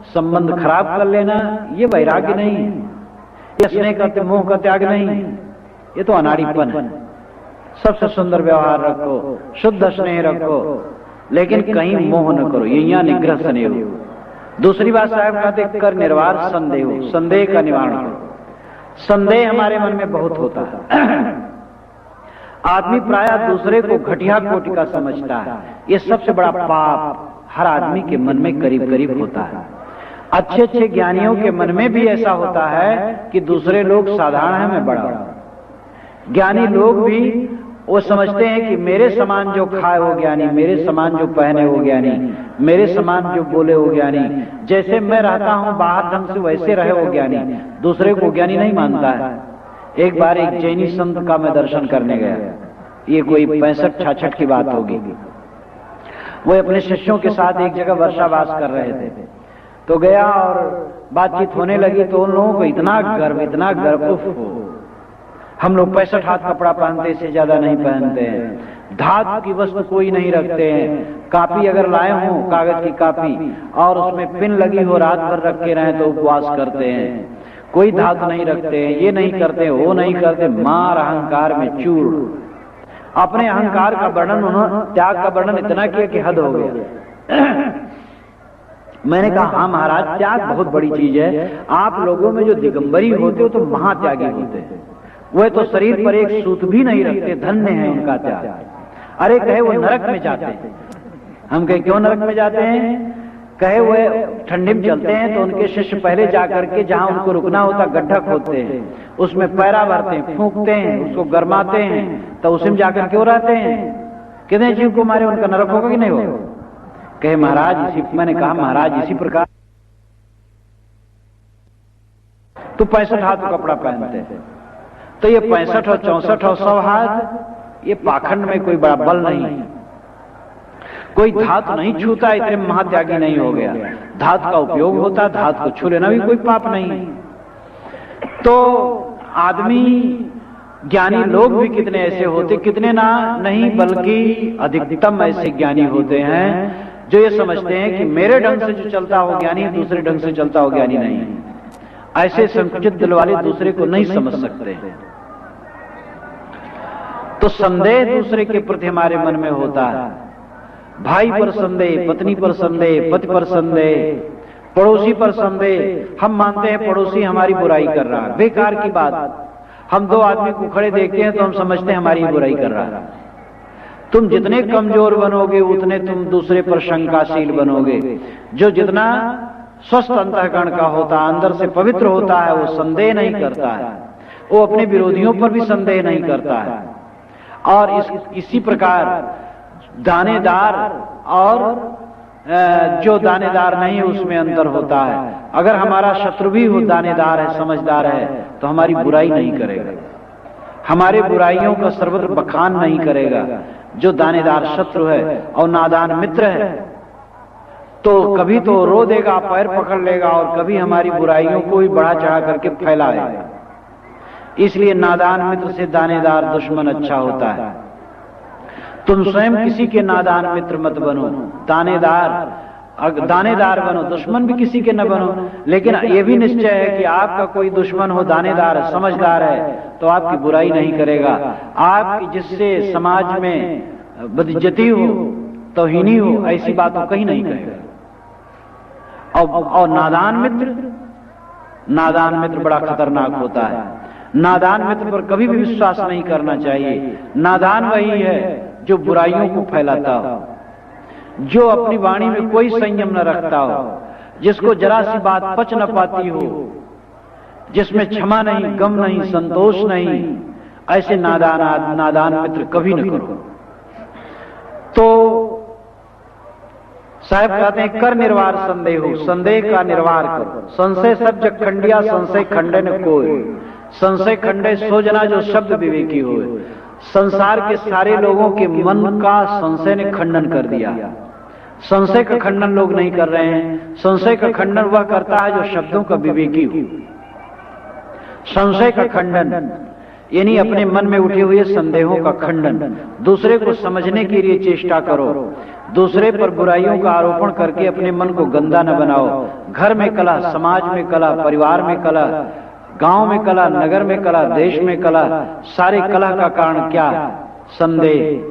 संबंध खराब कर लेना, ये वैराग्य नहीं है। ये स्नेह का मोह का त्याग नहीं है, ये तो अनाड़ीपन है। सबसे सुंदर व्यवहार रखो, शुद्ध स्नेह रखो, लेकिन कहीं मोह न करो। ये यहाँ निग्रह स्नेह हो। दूसरी बात साहब कहते कर निर्वार संदेह हो, संदेह का निवारण करो। संदेह हमारे मन में बहुत होता है। आदमी प्रायः दूसरे को घटिया कोटि का समझता है। ये सबसे बड़ा पाप हर आदमी के मन में करीब करीब होता है। अच्छे अच्छे ज्ञानियों के मन में भी ऐसा होता है कि दूसरे लोग साधारण है, मैं बड़ा हूं। ज्ञानी लोग भी वो समझते हैं कि मेरे समान जो खाए वो ज्ञानी, मेरे समान जो पहने वो ज्ञानी, मेरे समान जो बोले वो ज्ञानी, जैसे मैं रहता हूं बाहर ढंग से वैसे रहे वो ज्ञानी। दूसरे को ज्ञानी नहीं मानता है। एक बार एक जैनी संत का मैं दर्शन करने गया, ये कोई 65-66 की बात होगी। वो अपने शिष्यों के साथ एक जगह वर्षावास कर रहे थे, तो गया और बातचीत होने लगी तो उन लोगों को इतना गर्व, हम लोग 65 हाथ कपड़ा पहनते, इससे ज्यादा नहीं पहनते हैं। धातु की वस्तु कोई नहीं रखते हैं। कापी अगर लाए हो, कागज की कापी, और उसमें पिन लगी हो, रात भर रख के रहे तो उपवास करते हैं। कोई धातु नहीं रखते हैं, ये नहीं करते, वो नहीं करते। मार अहंकार में चूर। अपने अहंकार का वर्णन उन्होंने, त्याग का वर्णन इतना किया कि हद हो गया। मैंने कहा हाँ महाराज, त्याग बहुत बड़ी चीज है। आप लोगों में जो दिगंबरी होते हो तो महात्यागी होते हैं। वह तो शरीर पर एक सूत भी नहीं रखते, धन्य है उनका त्याग। अरे कहे वो नरक में जाते हैं। हम कहे क्यों नरक में जाते हैं? कहे वो ठंडी में चलते हैं तो उनके शिष्य पहले जाकर के जहां उनको रुकना होता गड्ढा खोदते हैं, उसमें पैरा भरते हैं, फूंकते हैं, उसको गरमाते हैं, तो उसी में जाकर क्यों रहते हैं? कितने जीव को मारे, उनका नरक होगा कि नहीं होगा? कहे महाराज इसी, मैंने कहा महाराज इसी प्रकार तो 65 हाथ कपड़ा पहनते हैं, तो ये 65 और 64 और 100 हाथ, ये पाखंड में कोई बड़ा बल नहीं है। कोई धातु नहीं छूता इतने महात्यागी नहीं हो गया। धातु का उपयोग होता, धातु को छू लेना भी कोई पाप नहीं है। तो आदमी, ज्ञानी लोग भी कितने ऐसे होते, कितने ना नहीं बल्कि अधिकतम ऐसे ज्ञानी होते हैं जो ये समझते हैं कि मेरे ढंग से जो चलता हो ज्ञानी, दूसरे ढंग से चलता हो ज्ञानी नहीं है। ऐसे संकुचित दिल वाले दूसरे को नहीं समझ सकते। तो संदेह दूसरे के प्रति हमारे मन में होता है। भाई पर संदेह, पत्नी पर संदेह, पति पर संदेह, पड़ोसी पर संदेह। हम मानते हैं पड़ोसी हमारी बुराई कर रहा है, बेकार की बात। हम दो आदमी को खड़े देखते हैं तो हम समझते हैं हमारी बुराई कर रहा है। तुम जितने कमजोर बनोगे उतने तुम दूसरे पर शंकाशील बनोगे। जो जितना स्वस्थ अंतःकरण का होता है, अंदर से पवित्र होता है, वो संदेह नहीं करता है। वो अपने विरोधियों पर भी संदेह नहीं करता है। और इसी प्रकार दानेदार और जो दानेदार नहीं है उसमें अंतर होता है। अगर हमारा शत्रु भी हो दानेदार है, समझदार है, तो हमारी बुराई नहीं करेगा, हमारे बुराइयों का सर्वत्र बखान नहीं करेगा। जो दानेदार शत्रु है और नादान मित्र है तो कभी तो रो देगा, पैर पकड़ लेगा, और कभी हमारी बुराइयों को ही बढ़ा चढ़ा करके फैलाएगा। इसलिए नादान मित्र से दानेदार दुश्मन अच्छा होता है। तुम स्वयं किसी के नादान मित्र मत बनो, दानेदार बनो, दुश्मन भी किसी के न बनो। लेकिन ये भी निश्चय है कि आपका कोई दुश्मन हो, दानेदार है, समझदार है, तो आपकी बुराई नहीं करेगा। आपकी जिससे समाज में बदइज्जती हो, तौहीनी हो, ऐसी बातों कहीं नहीं कहेगा। और नादान मित्र बड़ा खतरनाक होता है। नादान मित्र पर कभी भी विश्वास नहीं करना चाहिए। नादान वही है जो बुराइयों को फैलाता हो, जो अपनी वाणी में कोई संयम न रखता हो, जिसको जरा सी बात पच न पाती हो, जिसमें क्षमा नहीं, गम नहीं, संतोष नहीं। ऐसे नादान मित्र कभी न करो। तो साहब कहते हैं कर निर्वार संदेह हो, संदेह का निर्वार करो। संशय सब जग खंडिया, संशय खंडन कोई। संशय खंडे सो जना जो शब्द विवेकी हो। संसार के सारे लोगों के मन का संशय ने खंडन कर दिया। संशय का खंडन लोग नहीं कर रहे हैं। संशय का खंडन वह करता है जो शब्दों का विवेकी हो। संशय का खंडन यानी अपने मन में उठे हुए संदेहों का खंडन। दूसरे को समझने के लिए चेष्टा करो। दूसरे पर बुराइयों का आरोपण करके अपने मन को गंदा न बनाओ। घर में कलह, समाज में कलह, परिवार में कलह, गांव में कलह, नगर में कलह, देश में कलह। सारे कलह का कारण क्या? संदेह।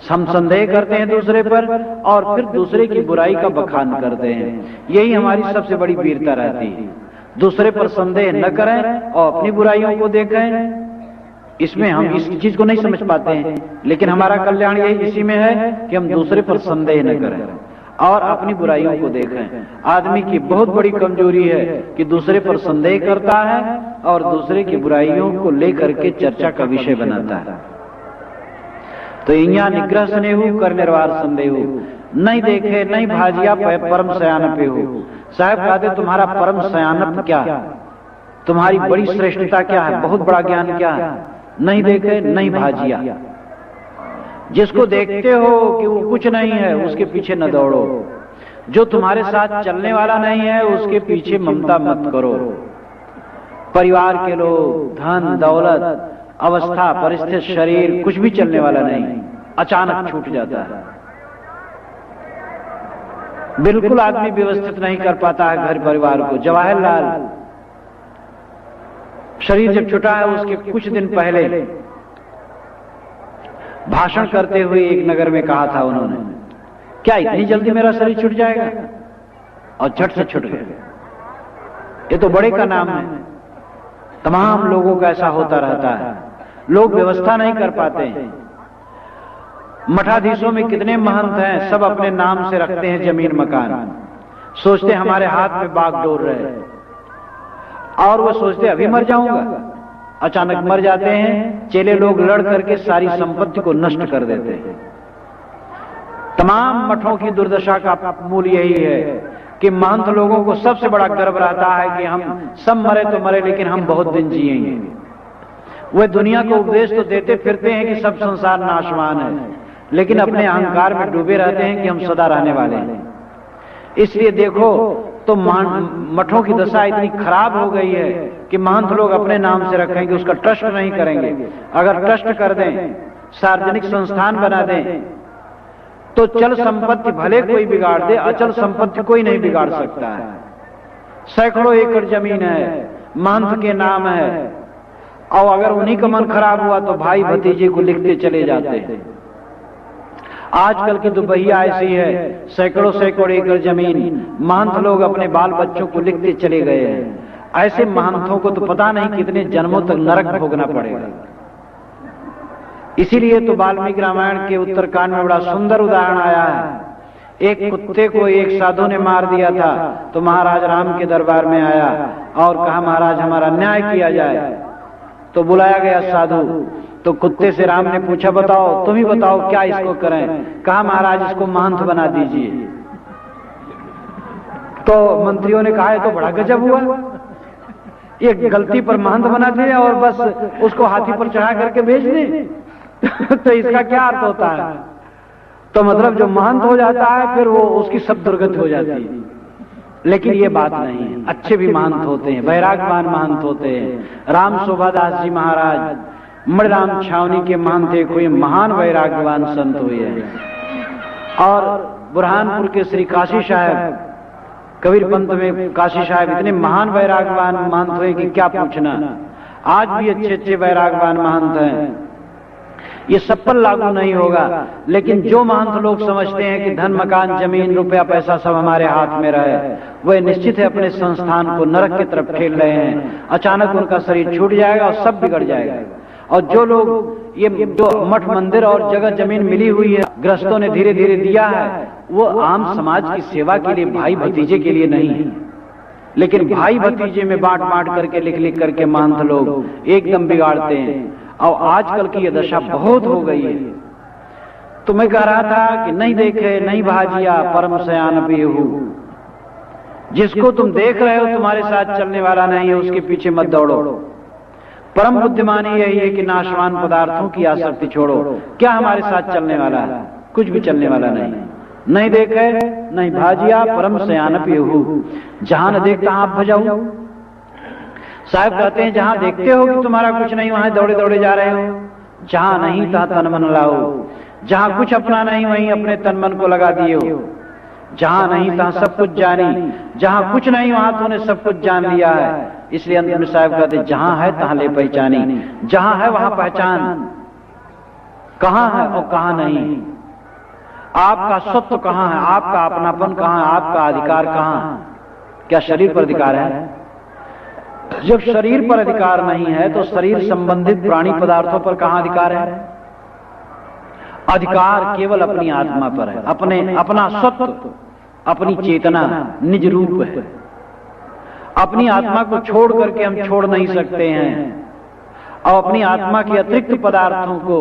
हम संदेह करते हैं दूसरे पर और फिर दूसरे की बुराई का बखान करते हैं। यही हमारी सबसे बड़ी वीरता रहती है। दूसरे पर संदेह न करें और अपनी बुराइयों को देखें। इसमें हम इस चीज को नहीं समझ पाते हैं, लेकिन हमारा कल्याण यही इसी में है कि हम दूसरे पर संदेह न करें और अपनी बुराइयों को देखें। आदमी की बहुत बड़ी कमजोरी है कि दूसरे पर संदेह करता है और दूसरे की बुराइयों को लेकर के चर्चा का विषय बनाता है। तो इन्या निग्रह स्नेहु कर निर्वार संदेहु। नहीं देखे नहीं भाजिया परम सयान पे हो। साहब कहते तुम्हारा परम सयानप क्या है, तुम्हारी बड़ी श्रेष्ठता क्या है, बहुत बड़ा ज्ञान क्या है? नहीं देखे नहीं भाजिया। जिसको देखते हो कि वो कुछ नहीं है उसके पीछे न दौड़ो। जो तुम्हारे साथ चलने वाला नहीं है उसके पीछे ममता मत करो। परिवार के लोग, धन दौलत, अवस्था, परिस्थिति, शरीर कुछ भी चलने वाला नहीं, अचानक छूट जाता है। बिल्कुल आदमी व्यवस्थित नहीं कर पाता है घर परिवार को। जवाहरलाल शरीर जब छुटा है उसके कुछ दिन पहले भाषण करते हुए एक नगर में कहा था उन्होंने, क्या इतनी जल्दी मेरा शरीर छूट जाएगा? और झट से छूट गया। ये तो बड़े का नाम है। तमाम लोगों का ऐसा होता रहता है, लोग व्यवस्था नहीं कर पाते हैं। मठाधीशों में कितने महंत हैं, सब अपने नाम से रखते हैं जमीन मकान, सोचते हमारे हाथ में बागडोर रहे, और वो सोचते अभी मर जाऊंगा, अचानक मर जाते हैं। चेले लोग लड़ करके सारी संपत्ति को नष्ट कर देते हैं। तमाम मठों की दुर्दशा का मूल यही है कि महंत लोगों को सबसे बड़ा गर्व रहता है कि हम सब मरे तो मरे, लेकिन हम बहुत दिन जिएंगे। वे दुनिया को उपदेश तो देते फिरते हैं कि सब संसार नाशवान है, लेकिन अपने अहंकार में डूबे रहते हैं कि हम सदा रहने वाले हैं। इसलिए देखो तो मठों की दशा इतनी खराब हो गई है कि महंत लोग अपने नाम से रखेंगे, उसका ट्रस्ट नहीं करेंगे। अगर ट्रस्ट कर दें, सार्वजनिक संस्थान बना दें, तो चल संपत्ति भले कोई बिगाड़ दे, अचल संपत्ति कोई नहीं बिगाड़ सकता है। सैकड़ों एकड़ जमीन है, महंत के नाम है, और अगर उन्हीं का मन खराब हुआ तो भाई भतीजे को लिखते चले जाते हैं। आजकल की दुबहिया ऐसी है, सैकड़ों सैकड़ों एकड़ जमीन, महंत लोग अपने बाल बच्चों को लिखते चले गए हैं। ऐसे महंतों को तो पता नहीं कितने जन्मों तक नरक भोगना पड़ेगा। इसीलिए तो वाल्मीकि रामायण के उत्तरकांड में बड़ा सुंदर उदाहरण आया है। एक कुत्ते को एक साधु ने मार दिया था, तो महाराज राम के दरबार में आया और कहा, महाराज हमारा न्याय किया जाए। तो बुलाया गया साधु, तो कुत्ते से राम ने पूछा, बताओ तुम ही बताओ क्या इसको करें? कहा, महाराज इसको महंत बना दीजिए। तो मंत्रियों ने कहा, तो बड़ा गजब हुआ, एक गलती पर महंत बना दिया और बस उसको हाथी पर चढ़ा करके भेज दे। तो इसका क्या अर्थ होता है? तो मतलब जो महंत हो जाता है फिर वो उसकी सब दुर्गति हो जाती है। लेकिन ये बात नहीं है, अच्छे भी महंत होते हैं, वैराग्यवान महंत होते हैं। राम शोभादास जी महाराज मणिराम छावनी के महंत थे, कोई महान वैराग्यवान संत हुए हैं। और बुरहानपुर के श्री काशी साहब, कबीर पंथ में काशी साहब इतने महान वैराग्यवान महंत हुए कि क्या पूछना। आज भी अच्छे अच्छे वैराग्यवान महंत हैं। ये सब पर लागू नहीं होगा, लेकिन जो महंत लोग समझते हैं कि धन मकान जमीन रुपया पैसा सब हमारे हाथ में रहे, वह निश्चित है अपने संस्थान को नरक की तरफ ठेल रहे हैं। अचानक उनका शरीर छूट जाएगा और सब बिगड़ जाएगा। और जो लोग ये जो मठ मंदिर और जगह जमीन मिली हुई है गृहस्थों ने धीरे धीरे दिया है, वो आम समाज की सेवा के लिए, भाई भतीजे के लिए नहीं है। लेकिन भाई भतीजे में बांट बांट करके लिख लिख करके महंत लोग एकदम बिगाड़ते हैं। और आजकल की ये दशा बहुत हो गई है। तो मैं कह रहा था कि नहीं देखे नहीं भाजिया परम सयान पीहू, जिसको तुम देख रहे हो तुम्हारे साथ चलने वाला नहीं है, उसके पीछे मत दौड़ो। परम बुद्धिमानी यही है कि नाशवान पदार्थों की आसक्ति छोड़ो। क्या हमारे साथ चलने वाला है? कुछ भी चलने वाला नहीं। नहीं देखे नहीं भाजिया परम सयान पीहू, जहां न देखता आप भजाऊ। साहब कहते हैं, जहां देखते हो कि तुम्हारा कुछ नहीं, वहां दौड़े दौड़े जा रहे हो। जहां नहीं तहां तन मन लाओ, जहां कुछ अपना नहीं वहीं अपने तन मन को लगा दिए हो। जहां नहीं तहां सब कुछ जानी, जहां कुछ नहीं वहां तूने सब कुछ जान लिया है। इसलिए अंत में साहब कहते, जहां है तहां ले पहचानी। जहां है वहां पहचान, कहां है और कहां नहीं। आपका सत्व कहां है, आपका अपनापन कहां है, आपका अधिकार कहां है? क्या शरीर पर अधिकार है? जब शरीर पर अधिकार नहीं है तो शरीर संबंधित प्राणी पदार्थों पर कहां अधिकार है? अधिकार केवल अपनी आत्मा पर है। अपना सत्व, अपनी चेतना निज रूप है। अपनी आत्मा को छोड़ करके हम छोड़ नहीं सकते हैं, और अपनी आत्मा के अतिरिक्त पदार्थों को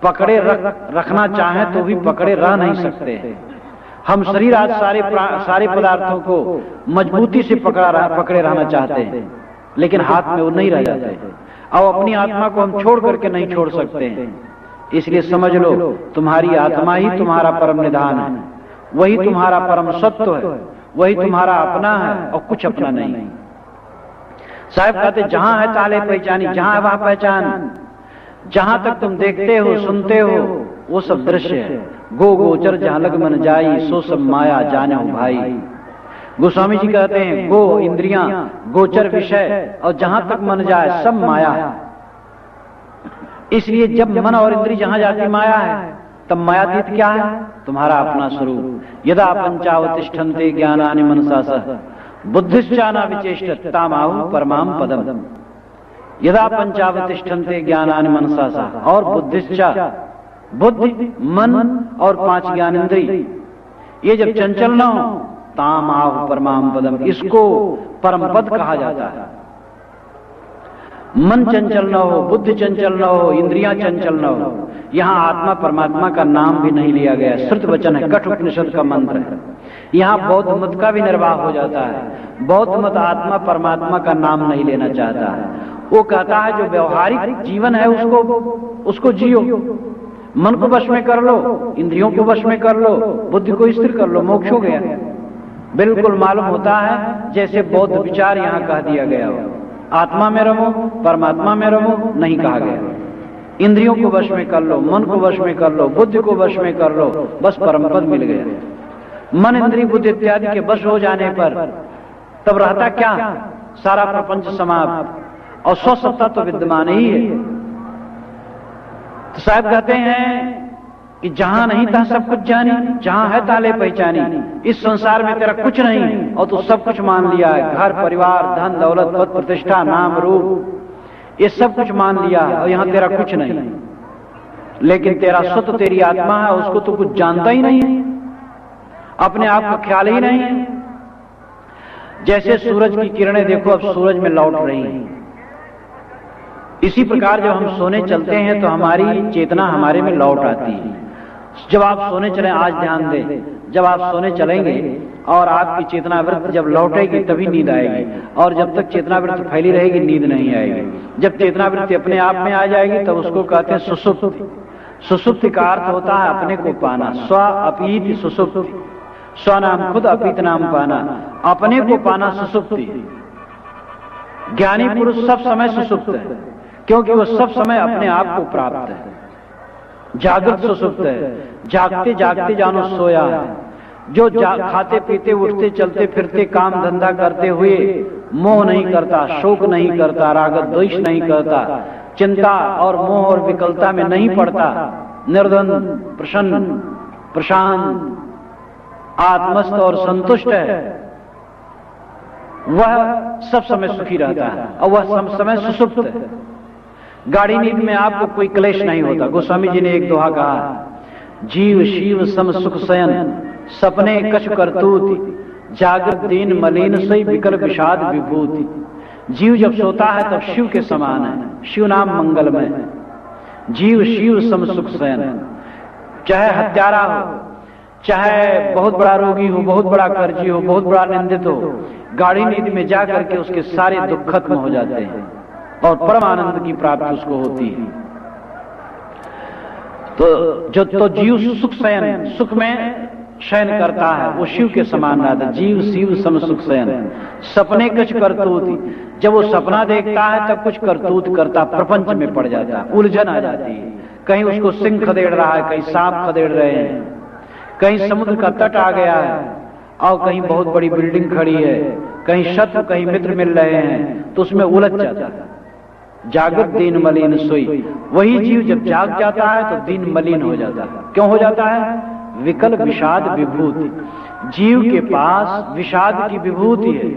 पकड़े रखना चाहें तो भी पकड़े रह नहीं सकते। हम शरीर आज सारे पदार्थों को मजबूती से पकड़े रहना चाहते हैं, लेकिन हाथ में वो नहीं रह जाते। और अपनी आत्मा को हम छोड़ करके नहीं छोड़ सकते हैं। इसलिए समझ लो, तुम्हारी आत्मा ही तुम्हारा परम निधान है, वही तुम्हारा परम सत्व है, वही तुम्हारा अपना है और कुछ अपना नहीं। साहब कहते, जहां है ताले पहचानी, जहां है वहां पहचान। जहां तक तुम देखते हो सुनते हो वो सब दृश्य है। गो गोचर जहां लग मन जाई, सो सब माया जाने हो भाई। गोस्वामी जी कहते हैं गो इंद्रियां, गोचर विषय, और जहां तक मन जाए सब माया है। इसलिए जब मन और इंद्री जहां जाती माया है, तब मायातीत क्या है? तुम्हारा अपना स्वरूप। यदा पंचावतिष्ठन्ते ज्ञानानि मनसा सह बुद्धिश्चाना विचेष्टत तामाहु परमाम पदम। यदा पंचावतिष्ठन्ते ज्ञानानि मनसा सह, और बुद्धिश्चा, बुद्धि, मन और 5 ज्ञानेंद्री ये जब चंचल न हो, तामाहु परमाम पदम, इसको परम पद कहा जाता है। मन चंचल न हो, बुद्धि चंचल न हो, इंद्रियां चंचल न हो, यहां आत्मा परमात्मा का नाम भी नहीं लिया गया। श्रुत वचन है, कठ उपनिषद का मंत्र है। यहां बौद्ध मत का भी निर्वाह हो जाता है। बौद्ध मत आत्मा परमात्मा का नाम नहीं लेना चाहता है। वो कहता है जो व्यवहारिक जीवन है उसको जियो, मन को वश में कर लो, इंद्रियों को वश में कर लो, बुद्धि को स्थिर कर लो, मोक्ष हो गया। बिल्कुल मालूम होता है जैसे बौद्ध विचार यहां कह दिया गया हो। आत्मा में रहो, परमात्मा में रहो नहीं कहा गया। इंद्रियों को वश में कर लो, मन को वश में कर लो, बुद्धि को वश में कर लो, बस परमपद मिल गया। मन इंद्रिय बुद्धि इत्यादि के वश हो जाने पर तब रहता क्या? सारा प्रपंच समाप्त, और स्वसत्ता तो विद्यमान ही है। तो साहब कहते हैं कि जहां नहीं था सब कुछ जानी, जहां है ताले पहचानी। इस संसार में तेरा कुछ नहीं और तू सब कुछ मान लिया है। घर परिवार धन दौलत पद प्रतिष्ठा नाम रूप ये सब कुछ मान लिया है, और यहां तेरा कुछ नहीं। लेकिन तेरा स्वतः तेरी आत्मा है, उसको तो कुछ जानता ही नहीं है, अपने आप का ख्याल ही नहीं है। जैसे सूरज की किरणें देखो अब सूरज में लौट रही हैं, इसी प्रकार जब हम सोने चलते हैं तो हमारी चेतना हमारे में लौट आती है। जब आप सोने चलें, आज ध्यान दें, जब आप सोने चलेंगे और आपकी चेतनावृत्ति जब लौटेगी तभी नींद आएगी, और जब तक चेतनावृत्ति फैली रहेगी नींद नहीं आएगी। जब चेतनावृत्ति अपने आप में आ जाएगी तब उसको कहते हैं सुसुप्ति। सुसुप्ति का अर्थ होता है अपने को पाना। स्व अपीति सुसुप्ति, स्व नाम खुद, अपीत नाम पाना, अपने को पाना सुसुप्ति। ज्ञानी पुरुष सब समय सुसुप्त है, क्योंकि वो सब समय अपने आप को प्राप्त है। जागृत सुसुप्त है, जागते जागते जानो सोया है। जो खाते पीते उठते चलते फिरते काम धंधा करते हुए मोह नहीं करता, शोक नहीं करता, राग द्वेष नहीं करता, चिंता और मोह और विकलता में नहीं पड़ता, निर्द्वंद प्रसन्न प्रशांत आत्मस्थ और संतुष्ट है, वह सब समय सुखी रहता है और वह सब समय सुसुप्त है। गाड़ी नींद में आपको कोई क्लेश नहीं होता। गोस्वामी जी ने एक दोहा कहा, जीव शिव सम सुख शयन सपने कछ करतूति, जागृत दीन मलिन सई विकल विषाद विभूति। जीव जब सोता है तब शिव के समान है, शिव नाम मंगलमय है। जीव शिव सम सुख शयन, चाहे हत्यारा हो, चाहे बहुत बड़ा रोगी हो, बहुत बड़ा कर्जी हो, बहुत बड़ा निंदित हो, गाड़ी नींद में जा करके उसके सारे दुख खत्म हो जाते हैं और परम आनंद की प्राप्ति उसको होती है। तो जीव सुख शयन, सुख में शयन करता है, वो शिव के समान रहता है। जीव शिव सम सुख शयन सपने कुछ करतूत, जब वो सपना देखता है तब कुछ करतूत करता, प्रपंच में पड़ जाता है, उलझन आ जाती है। कहीं उसको सिंह खदेड़ रहा है, कहीं सांप खदेड़ रहे हैं, कहीं समुद्र का तट आ गया है और कहीं बहुत बड़ी बिल्डिंग खड़ी है, कहीं शत्रु कहीं मित्र मिल रहे हैं, तो उसमें उलझ जाता है। जागृत दीन मलिन सोई, वही जीव जब जाग जाता है तो दीन मलिन हो जाता है। क्यों हो जाता है? विकल विषाद विभूति, जीव के पास विषाद की विभूति है,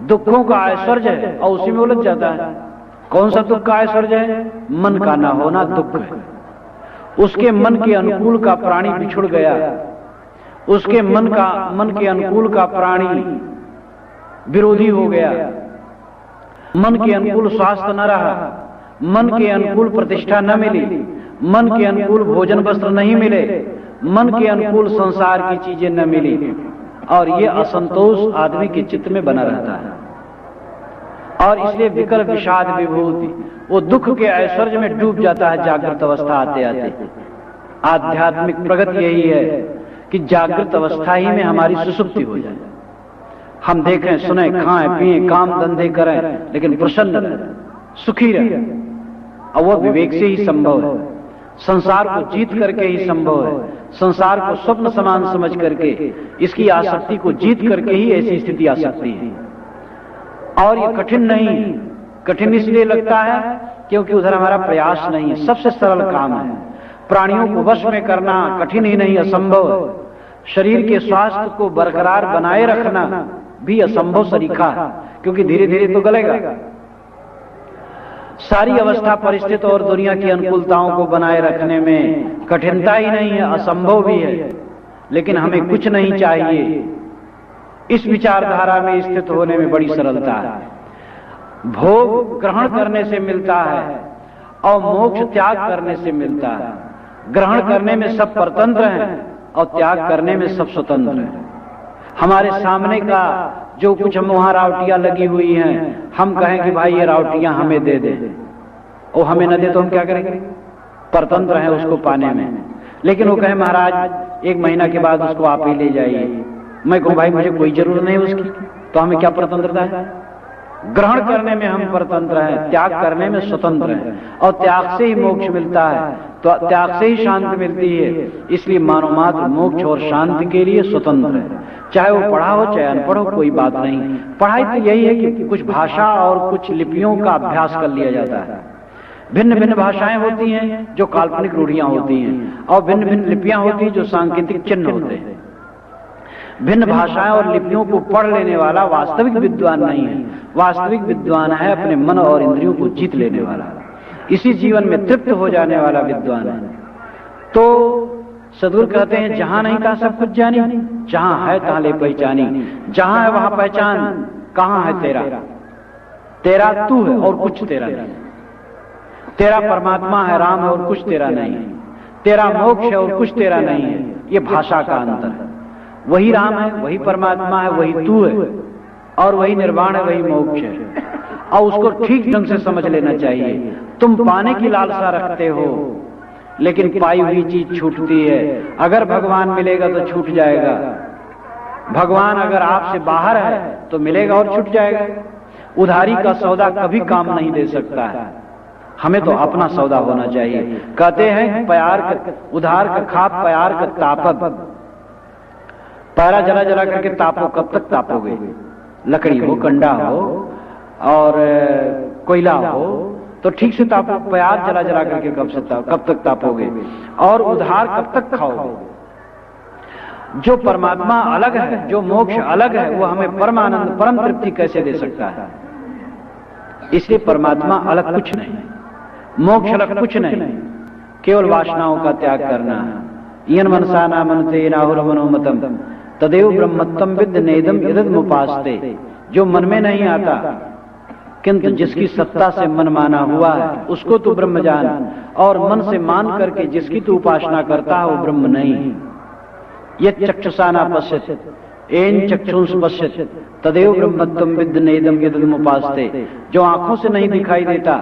दुखों का ऐश्वर्य है और उसी में उलझ जाता है। कौन सा दुख का ऐश्वर्य है? मन का ना होना दुख है। उसके मन के अनुकूल का प्राणी बिछुड़ गया, उसके मन के अनुकूल का प्राणी विरोधी हो गया, मन के अनुकूल स्वास्थ्य न रहा, मन के अनुकूल प्रतिष्ठा न मिली, मन के अनुकूल भोजन वस्त्र नहीं मिले, मन के अनुकूल संसार की चीजें न मिली, और ये असंतोष आदमी के चित्त में बना रहता है। और इसलिए विकल विषाद विभूति, वो दुख के ऐश्वर्य में डूब जाता है जागृत अवस्था आते आते। आध्यात्मिक प्रगति यही है कि जागृत अवस्था ही में हमारी सुसुप्ति हो जाए। हम देखें सुने खाएं पिए काम धंधे करें, लेकिन प्रसन्न रहे, सुखी रहे। और वह विवेक से ही संभव है। संसार को जीत करके ही संभव है। संसार को स्वप्न समान समझ करके, इसकी आसक्ति को जीत करके ही ऐसी स्थिति आ सकती है। और ये कठिन नहीं, कठिन इसलिए लगता है क्योंकि उधर हमारा प्रयास नहीं है। सबसे सरल काम है। प्राणियों को वश में करना कठिन ही नहीं, असंभव है। शरीर के स्वास्थ्य को बरकरार बनाए रखना भी असंभव सरीखा है, क्योंकि धीरे धीरे तो गलेगा। सारी अवस्था, परिस्थिति और दुनिया की अनुकूलताओं को बनाए रखने में कठिनता ही नहीं है, असंभव भी है। लेकिन हमें कुछ नहीं चाहिए। इस विचारधारा में स्थित होने में बड़ी सरलता है। भोग ग्रहण करने से मिलता है और मोक्ष त्याग करने से मिलता है। ग्रहण करने में सब परतंत्र हैं और त्याग करने में सब स्वतंत्र हैं। हमारे सामने का जो कुछ हम वहां रावटियां लगी हुई हैं, हम कहें कि भाई ये रावटियां हमें दे दे, और हमें न दे तो हम क्या करेंगे? परतंत्र हैं उसको पाने में। लेकिन वो कहे महाराज 1 महीना के बाद उसको आप ही ले जाइए। मैं कहूं भाई मुझे कोई जरूरत नहीं उसकी, तो हमें क्या परतंत्रता है? ग्रहण करने में हम परतंत्र हैं, त्याग करने में स्वतंत्र हैं। और त्याग से ही मोक्ष मिलता है, तो त्याग से ही शांति मिलती है। इसलिए मानव मात्र मोक्ष और शांति के लिए स्वतंत्र है। चाहे वो पढ़ा हो चाहे अनपढ़ हो, कोई बात नहीं। पढ़ाई तो यही है कि कुछ भाषा और कुछ लिपियों का अभ्यास कर लिया जाता है। भिन्न भिन्न भाषाएं होती हैं जो काल्पनिक रूढ़ियां होती हैं, और भिन्न भिन्न लिपियां होती हैं जो सांकेतिक चिन्ह होते हैं। भिन्न भाषाएं और लिपियों को पढ़ लेने वाला वास्तविक विद्वान नहीं है। वास्तविक विद्वान है अपने मन और इंद्रियों को जीत लेने वाला, इसी जीवन में तृप्त हो जाने वाला विद्वान है। तो सदगुरु कहते हैं जहां नहीं था सब कुछ जानी, जहां है तहां ले पहचानी। जहां है वहां पहचान, कहां है तेरा? तेरा तू है और कुछ तेरा नहीं। तेरा परमात्मा है, राम है और कुछ तेरा नहीं है। तेरा मोक्ष है और कुछ तेरा नहीं है। ये भाषा का अंतर है। वही राम है, वही परमात्मा है, वही तू है, और वही निर्वाण है, वही मोक्ष है। और उसको ठीक ढंग से समझ लेना चाहिए। तुम पाने की लालसा रखते हो, लेकिन पाई हुई चीज छूटती है। अगर भगवान मिलेगा तो छूट जाएगा। भगवान अगर आपसे बाहर है तो मिलेगा और छूट जाएगा। उधारी का सौदा कभी काम नहीं दे सकता है। हमें तो अपना सौदा होना चाहिए। कहते हैं प्यार का उधार का खाप, प्यार का तापत। पैरा जला जला करके तापो, कब तक तापोगे? लकड़ी हो, कंडा हो और कोयला हो तो ठीक से तापो। प्यार जला जला करके कब तक तापोगे? और उधार कब तक खाओगे? जो परमात्मा अलग है, जो मोक्ष अलग है, वो हमें परमानंद, परम तृप्ति कैसे दे सकता है? इसलिए परमात्मा अलग कुछ नहीं, मोक्ष अलग कुछ नहीं, केवल वासनाओं का त्याग करना है। यन मनसा ना मनते नाहुर मनोमतम तदेव ब्रह्मत्तम विद नेदम यदमुपास्ते। जो मन में नहीं आता किंतु जिसकी सत्ता से मन माना हुआ है उसको तू ब्रह्म जान, और मन से मान करके जिसकी तू उपासना करता है वो ब्रह्म नहीं। ये चक्षुषा न पश्यत एन चक्षुंस पश्यत तदेव ब्रह्मत्वम विद नेदम यदमुपास्ते। जो आंखों से नहीं दिखाई देता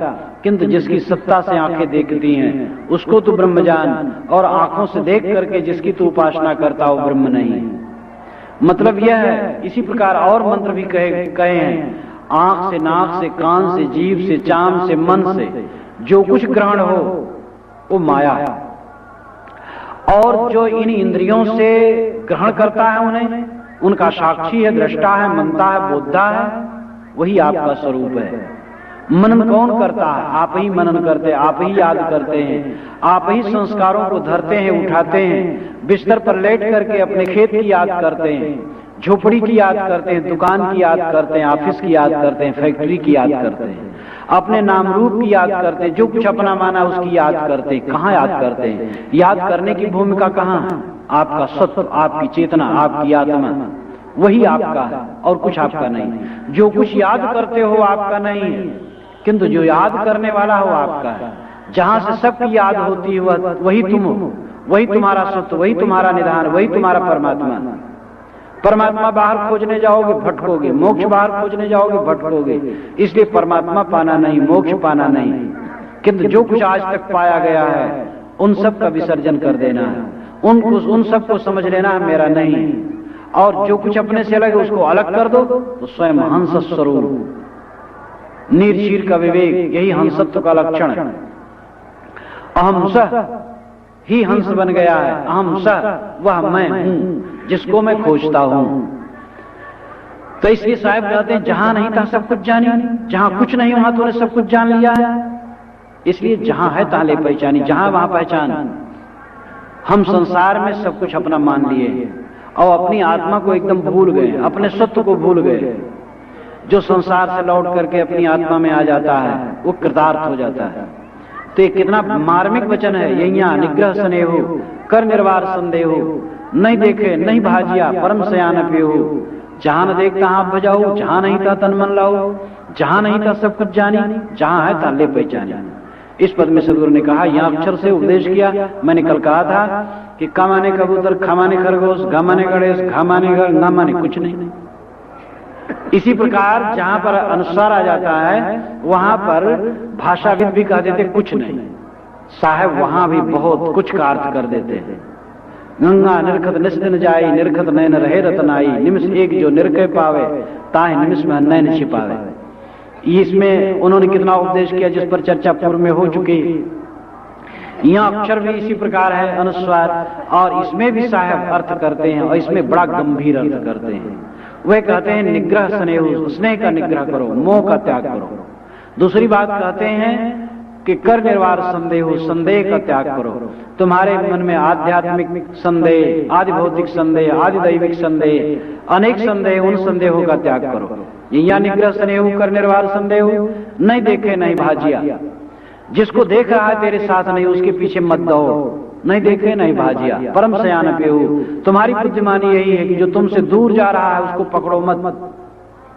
किंतु जिसकी सत्ता से आंखें देखती हैं उसको तू ब्रह्म जान, और आंखों से देख करके जिसकी तू उपासना करता हो ब्रह्म नहीं। मतलब यह है। इसी प्रकार और मंत्र भी कहे हैं, आंख से, नाक से, कान से, जीभ से, चाम से, मन से जो कुछ ग्रहण हो वो माया है। और जो इन इंद्रियों से ग्रहण करता है उन्हें, उनका साक्षी है, दृष्टा है, मनता है, बोधा है, वही आपका स्वरूप है। मनन कौन करता है? आप ही मनन करते हैं, आप ही याद करते हैं, आप ही संस्कारों को धरते हैं, उठाते हैं। बिस्तर पर लेट करके अपने खेत की याद करते हैं, झोपड़ी की याद करते हैं, दुकान की याद करते हैं, ऑफिस की याद करते हैं, फैक्ट्री की याद करते हैं, अपने नाम रूप की याद करते हैं, जो कुछ अपना माना उसकी याद करते हैं। कहाँ याद करते हैं? याद करने की भूमिका कहाँ है? आपका सत्व, आपकी चेतना, आपकी आत्मा, वही आपका है और कुछ आपका नहीं। जो कुछ याद करते हो आपका नहीं है, किंतु जो याद करने वाला हो आपका है। जहां से सबकी याद होती है वही तुम हो, वही तुम्हारा सत्य, वही तुम्हारा निधान, वही तुम्हारा परमात्मा। परमात्मा बाहर खोजने जाओगे भटकोगे, मोक्ष बाहर खोजने जाओगे भटकोगे। इसलिए परमात्मा पाना नहीं, मोक्ष पाना नहीं, किंतु जो कुछ आज तक पाया गया है उन सब का विसर्जन कर देना है। उन सब को समझ लेना है मेरा नहीं, और जो कुछ अपने से अलग है उसको अलग कर दो तो स्वयं हंस स्वरूप, निर्चीर का विवेक, यही हंसत्व का लक्षण है। अहम सह ही हंस बन गया है। अहम सह वह मैं हूं जिसको मैं खोजता हूं। तो इसलिए साहब कहते हैं जहां नहीं था सब कुछ जानी, जहां कुछ नहीं वहां तूने सब कुछ जान लिया है। इसलिए जहां है ताले पहचानी, जहां वहां पहचान। हम संसार में सब कुछ अपना मान लिए और अपनी आत्मा को एकदम भूल गए, अपने सत्व को भूल गए। जो संसार से लौट करके अपनी आत्मा में आ जाता है वो कृतार्थ हो जाता है। तो ये कितना मार्मिक वचन है। यहिया निग्रह स्नेहो कर निर्वार संदेहो, नहीं देखे नहीं भाजिया परम सयान पियो। जहां न देखता हाथ बजाओ, जहां नहीं था तन मन लाओ, जहां नहीं था सब कुछ जानी, जहां है ताले पहचानी। इस पद में सदगुरु ने कहा, यहां अक्षर से उपदेश किया। मैंने कल कहा था कि क माने कबूतर, ख माने खरगोश, घ माने गणेश, घ माने घर, न माने कुछ नहीं। इसी प्रकार जहां पर अनुसार आ जाता है वहां पर भाषाविद भी कह देते कुछ नहीं। साहब वहां भी बहुत कुछ का अर्थ कर देते हैं। गंगा निरखत निस्दिन जाई, निरखत नैन रहे रतनाई, निमिष एक जो निरखे पावे ताहे निमिष में नैन छिपावे। इसमें उन्होंने कितना उपदेश किया जिस पर चर्चा पूर्व में हो चुकी है। यहाँ अक्षर भी इसी प्रकार है अनुस्वार, और इसमें भी साहब अर्थ करते हैं और इसमें बड़ा गंभीर अर्थ करते हैं। वह कहते हैं निग्रह स्नेह, स्नेह का निग्रह करो, मोह का त्याग करो। दूसरी बात कहते हैं कि कर निर्वार संदेह, संदेह का त्याग करो। तुम्हारे मन में आध्यात्मिक संदेह, आदि भौतिक संदेह, आदि दैविक संदेह, अनेक संदेह, उन संदेहों का त्याग करो। या निग्रह स्नेह कर निर्वार संदेह, नहीं देखे नहीं भाजिया। जिसको देख रहा है तेरे साथ नहीं उसके पीछे मत दौड़ो, नहीं देखे नहीं भाजिया परम सयान पेहू। तुम्हारी बुद्धिमानी यही है कि जो तुमसे दूर जा रहा है उसको पकड़ो मत।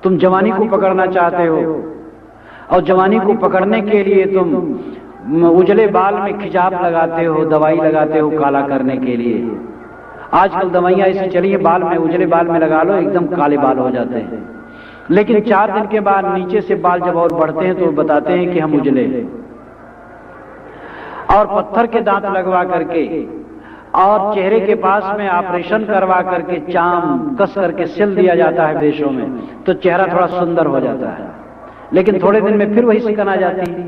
तुम जवानी को पकड़ना चाहते हो और जवानी को पकड़ने के लिए तुम उजले बाल में खिजाब लगाते हो, दवाई लगाते हो काला करने के लिए। आजकल दवाइयां ऐसी चली है, बाल में उजले बाल में लगा लो एकदम काले बाल हो जाते हैं। लेकिन 4 दिन के बाद नीचे से बाल जब और बढ़ते हैं तो बताते हैं कि हम उजले हैं। और पत्थर के दांत लगवा करके और चेहरे के पास में ऑपरेशन करवा करके चाम कस करके सिल दिया जाता है देशों में, तो चेहरा थोड़ा सुंदर हो जाता है। लेकिन थोड़े दिन में फिर वही सिकन आ जाती है।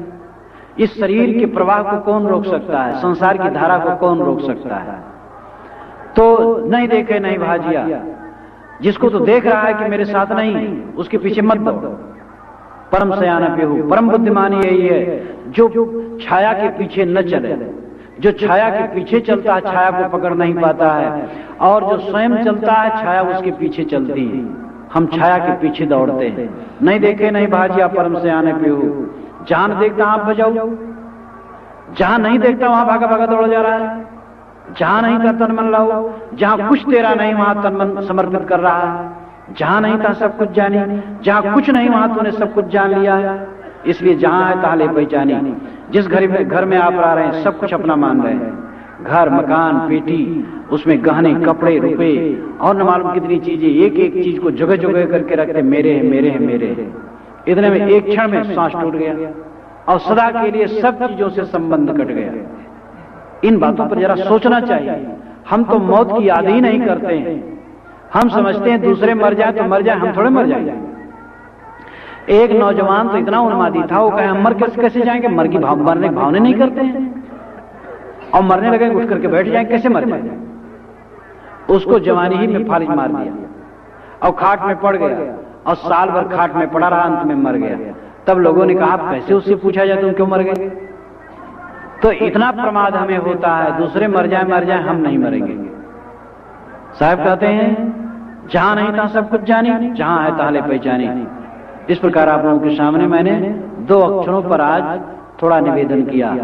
इस शरीर के प्रवाह को कौन रोक सकता है? संसार की धारा को कौन रोक सकता है? तो नहीं देखे नहीं भाजिया। जिसको तो देख रहा है कि मेरे साथ नहीं, उसके पीछे मत दौड़ो। परम सयान पेहू, परम बुद्धिमानी यही है जो छाया के पीछे न चले। जो छाया के पीछे चलता है छाया को पकड़ नहीं पाता है, और जो स्वयं चलता है छाया उसके पीछे चलती है। हम छाया के पीछे दौड़ते हैं। नहीं देखे नहीं भाजिया परम सयान पेहू। जहां देखता आप बजाओ, जहां नहीं देखता वहां भागा भागा दौड़ जा रहा है। जहां नहीं था तन मन लाओ, जहां कुछ तेरा नहीं वहां तन मन समर्पित कर रहा है। जहां नहीं था सब कुछ जानी, जहां कुछ नहीं वहां तूने सब कुछ जान लिया है। इसलिए जहां है ताले पहचानी। जिस घर में आप रह रहे हैं सब कुछ अपना मान रहे हैं, घर मकान पेटी, उसमें गहने कपड़े रुपए और न मालूम कितनी चीजें, एक एक चीज को जगह जगह करके रखते, मेरे है मेरे है मेरे है। इतने में एक क्षण में सांस टूट गया और सदा के लिए सब चीजों से संबंध कट गया। इन बातों पर जरा सोचना चाहिए। हम तो मौत की याद ही नहीं करते हैं। हम समझते हैं दूसरे मर जाए तो मर जाए, हम थोड़े मर जाएंगे। एक नौजवान तो इतना उन्मादी था, वो कहे हम मर कैसे जाएंगे? मर की मरने की भावना नहीं करते हैं और मरने लगे उठ करके बैठ जाएंगे, कैसे मर जाएंगे? उसको जवानी ही में फालिज मार दिया और खाट में पड़ गया और साल भर खाट में पड़ा रहा, अंत में मर गया। तब लोगों ने कहा कैसे उससे पूछा जाए तुम क्यों मर गए? तो इतना प्रमाद हमें होता है, दूसरे मर जाए हम नहीं मरेंगे। साहब कहते हैं जहां नहीं था सब कुछ जानी, जहां है ताले पहचानी। इस प्रकार आप लोगों के सामने मैंने 2 अक्षरों पर आज थोड़ा निवेदन किया।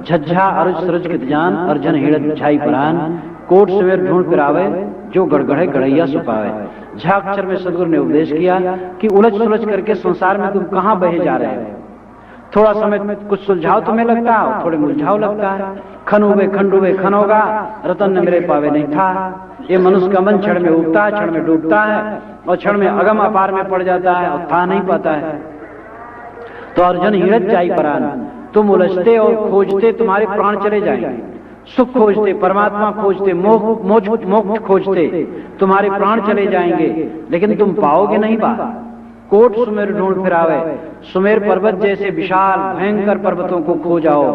झज्झा अरुज सरुज कित जान, अर्जन हिड़त छाई परान, कोट सवेर ढूंढ फिरावे, जो गड़गड़े गड़ैया सुपावे। झा अक्षर में सदगुरु ने उपदेश किया कि उलझ सुलझ करके संसार में तुम कहां बहे जा रहे हो। थोड़ा समय में कुछ सुलझाव तुम्हें लगता है, थोड़े मुलझाव लगता है। खन डूबे खन होगा, रतन न मेरे पावे नहीं था। ये मनुष्य का मन क्षण में उगता है, क्षण में डूबता है और क्षण में अगम अपार में पड़ जाता है और था नहीं पाता है। तो अर्जुन हिड़त जाई परान, तुम उलझते और खोजते तुम्हारे प्राण चले जाएंगे। सुख खोजते, परमात्मा खोजते, मोक्ष खोजते तुम्हारे प्राण चले जाएंगे, लेकिन तुम पाओगे नहीं बात। कोट सुमेर ढूंढ फिरावे, सुमेर पर्वत जैसे विशाल भयंकर पर्वतों को खो जाओ,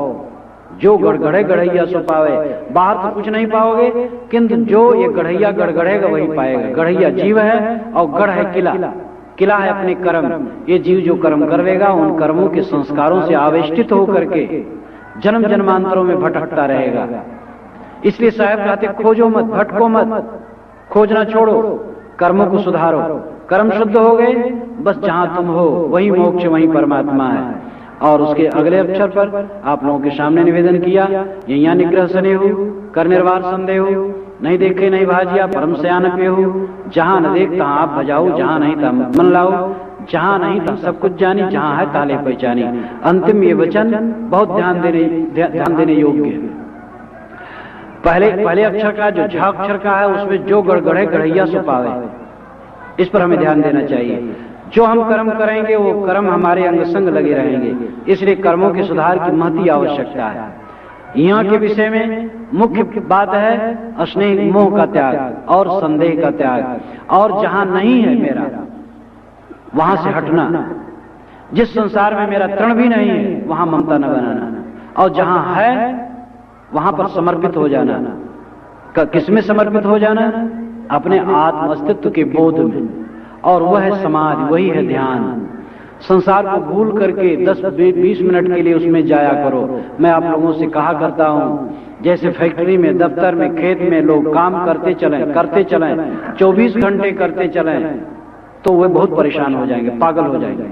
जो गड़गड़े गढ़ैया सो पावे। बाहर तो कुछ नहीं पाओगे, किंतु जो ये गढ़ैया गड़गड़ेगा वही पाएगा। गढ़ैया जीव है और गढ़ है किला। किला है अपने कर्म। ये जीव जो कर्म करेगा उन कर्मों के संस्कारों से आवेष्टित होकर के जन्म जन्मांतरों में भटकता रहेगा। इसलिए साहब कहते खोजो मत, भटको मत, खोजना छोड़ो, कर्मों को सुधारो। कर्म शुद्ध हो गए, बस जहां तुम हो वही मोक्ष, वही परमात्मा है। और उसके अगले अक्षर पर आप लोगों के सामने निवेदन किया, यही निग्रह सने हो, कर निर्वार संदेह हो, नहीं देखे नहीं भाजिया, परम सयान पे हो। जहां न देख तहां आप भजाओ, जहां नहीं तहां मन लाओ, जहां नहीं तहां सब कुछ जानी, जहां है ताले पहचानी। अंतिम ये वचन बहुत ध्यान देने योग्य है। पहले अक्षर का जो झ अक्षर का है उसमें जो गड़गड़े गढ़ैया सो पावे, इस पर हमें ध्यान देना चाहिए। जो हम कर्म करेंगे वो कर्म हमारे अंग संग लगे रहेंगे। इसलिए कर्मों के सुधार की महती आवश्यकता है। यहाँ के विषय में मुख्य बात है स्नेह मोह का त्याग और संदेह का त्याग, और जहां नहीं है मेरा वहां से हटना। जिस संसार में मेरा तृण भी नहीं है वहां ममता न बनाना, और जहां है वहां पर समर्पित हो जाना। किसमें समर्पित हो जाना? अपने आत्म अस्तित्व के बोध में, और वह है समाधि, वही है ध्यान। संसार को भूल करके 10-20 मिनट के लिए उसमें जाया करो। मैं आप लोगों से कहा करता हूं, जैसे फैक्ट्री में, दफ्तर में, खेत में लोग काम करते चलें 24 घंटे करते चलें तो वे बहुत परेशान हो जाएंगे, पागल हो जाएंगे।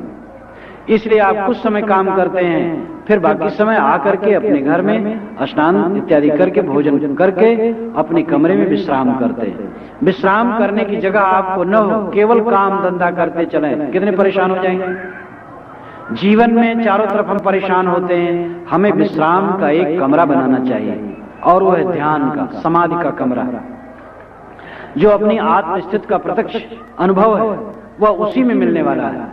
इसलिए आप कुछ समय काम करते हैं, फिर बाकी समय आकर के अपने घर में स्नान इत्यादि करके भोजन करके अपने कमरे में विश्राम करते हैं। विश्राम करने की जगह आपको न हो, केवल काम धंधा करते चलें, कितने परेशान हो जाएंगे। जीवन में चारों तरफ हम परेशान होते हैं। हमें विश्राम का एक कमरा बनाना चाहिए, और वह है ध्यान का, समाधि का कमरा, जो अपनी आत्मस्थिति का प्रत्यक्ष अनुभव है वह उसी में मिलने वाला है।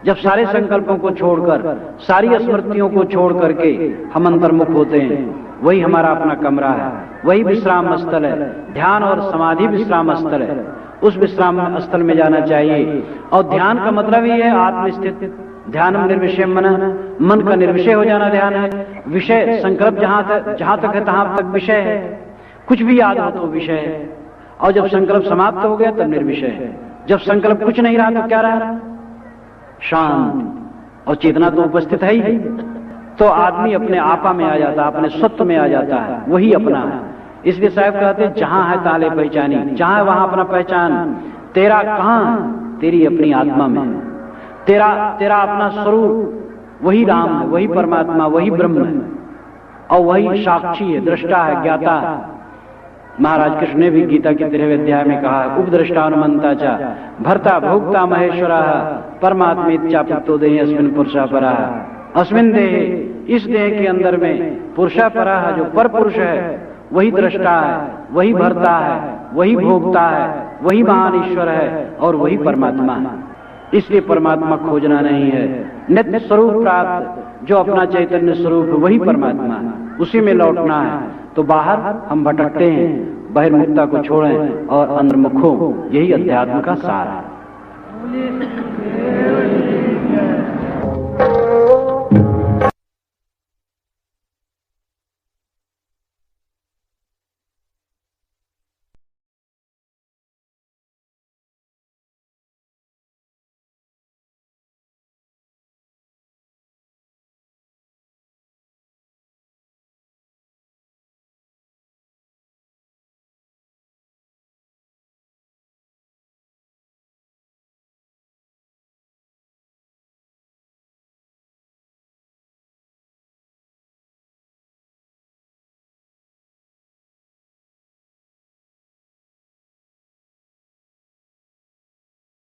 जब सारे संकल्पों को छोड़कर, सारी स्मृतियों को छोड़ करके हम अंतर्मुख होते हैं, वही हमारा अपना कमरा है, वही विश्राम स्थल है। ध्यान और समाधि विश्राम स्थल है, उस विश्राम स्थल में जाना चाहिए। और ध्यान का मतलब ही है आत्मस्थित। ध्यानम निर्विषय मन का निर्विषय हो जाना ध्यान है। विषय संकल्प जहां तक है तहां तक विषय है, कुछ भी याद हो तो विषय है। और जब संकल्प समाप्त हो गया तब निर्विषय है। जब संकल्प कुछ नहीं रहा तो क्या रहा? शांत। और चेतना तो उपस्थित है ही, तो आदमी अपने आपा में आ जाता है, अपने सत्व में आ जाता है, वही अपना है। इसलिए साहब कहते हैं जहां है ताले पहचानी, जहां है वहां अपना पहचान। तेरा कहां? तेरी अपनी आत्मा में। तेरा अपना स्वरूप वही राम है, वही परमात्मा, वही ब्रह्म है, और वही साक्षी है, दृष्टा है, ज्ञाता है। महाराज कृष्ण ने भी गीता के 13वें अध्याय में कहा है, उपद्रष्टा अनुमंता चा भर्ता भोक्ता महेश्वरा परमात्मेत्यापितो देह अस्मिन् पुरुषा परा। अस्मिन् देह, इस देह के अंदर में पुरुषा परा, जो पर पुरुष है वही दृष्टा है, वही भर्ता है, वही भोक्ता है, वही महान ईश्वर है, और वही परमात्मा है। इसलिए परमात्मा खोजना नहीं है, नित्य स्वरूप प्राप्त जो अपना चैतन्य स्वरूप है वही परमात्मा है, उसी में लौटना है। तो बाहर हम भटकते हैं, बहिर्मुखता को छोड़ें और अंतर्मुख हो, यही अध्यात्म का सार है।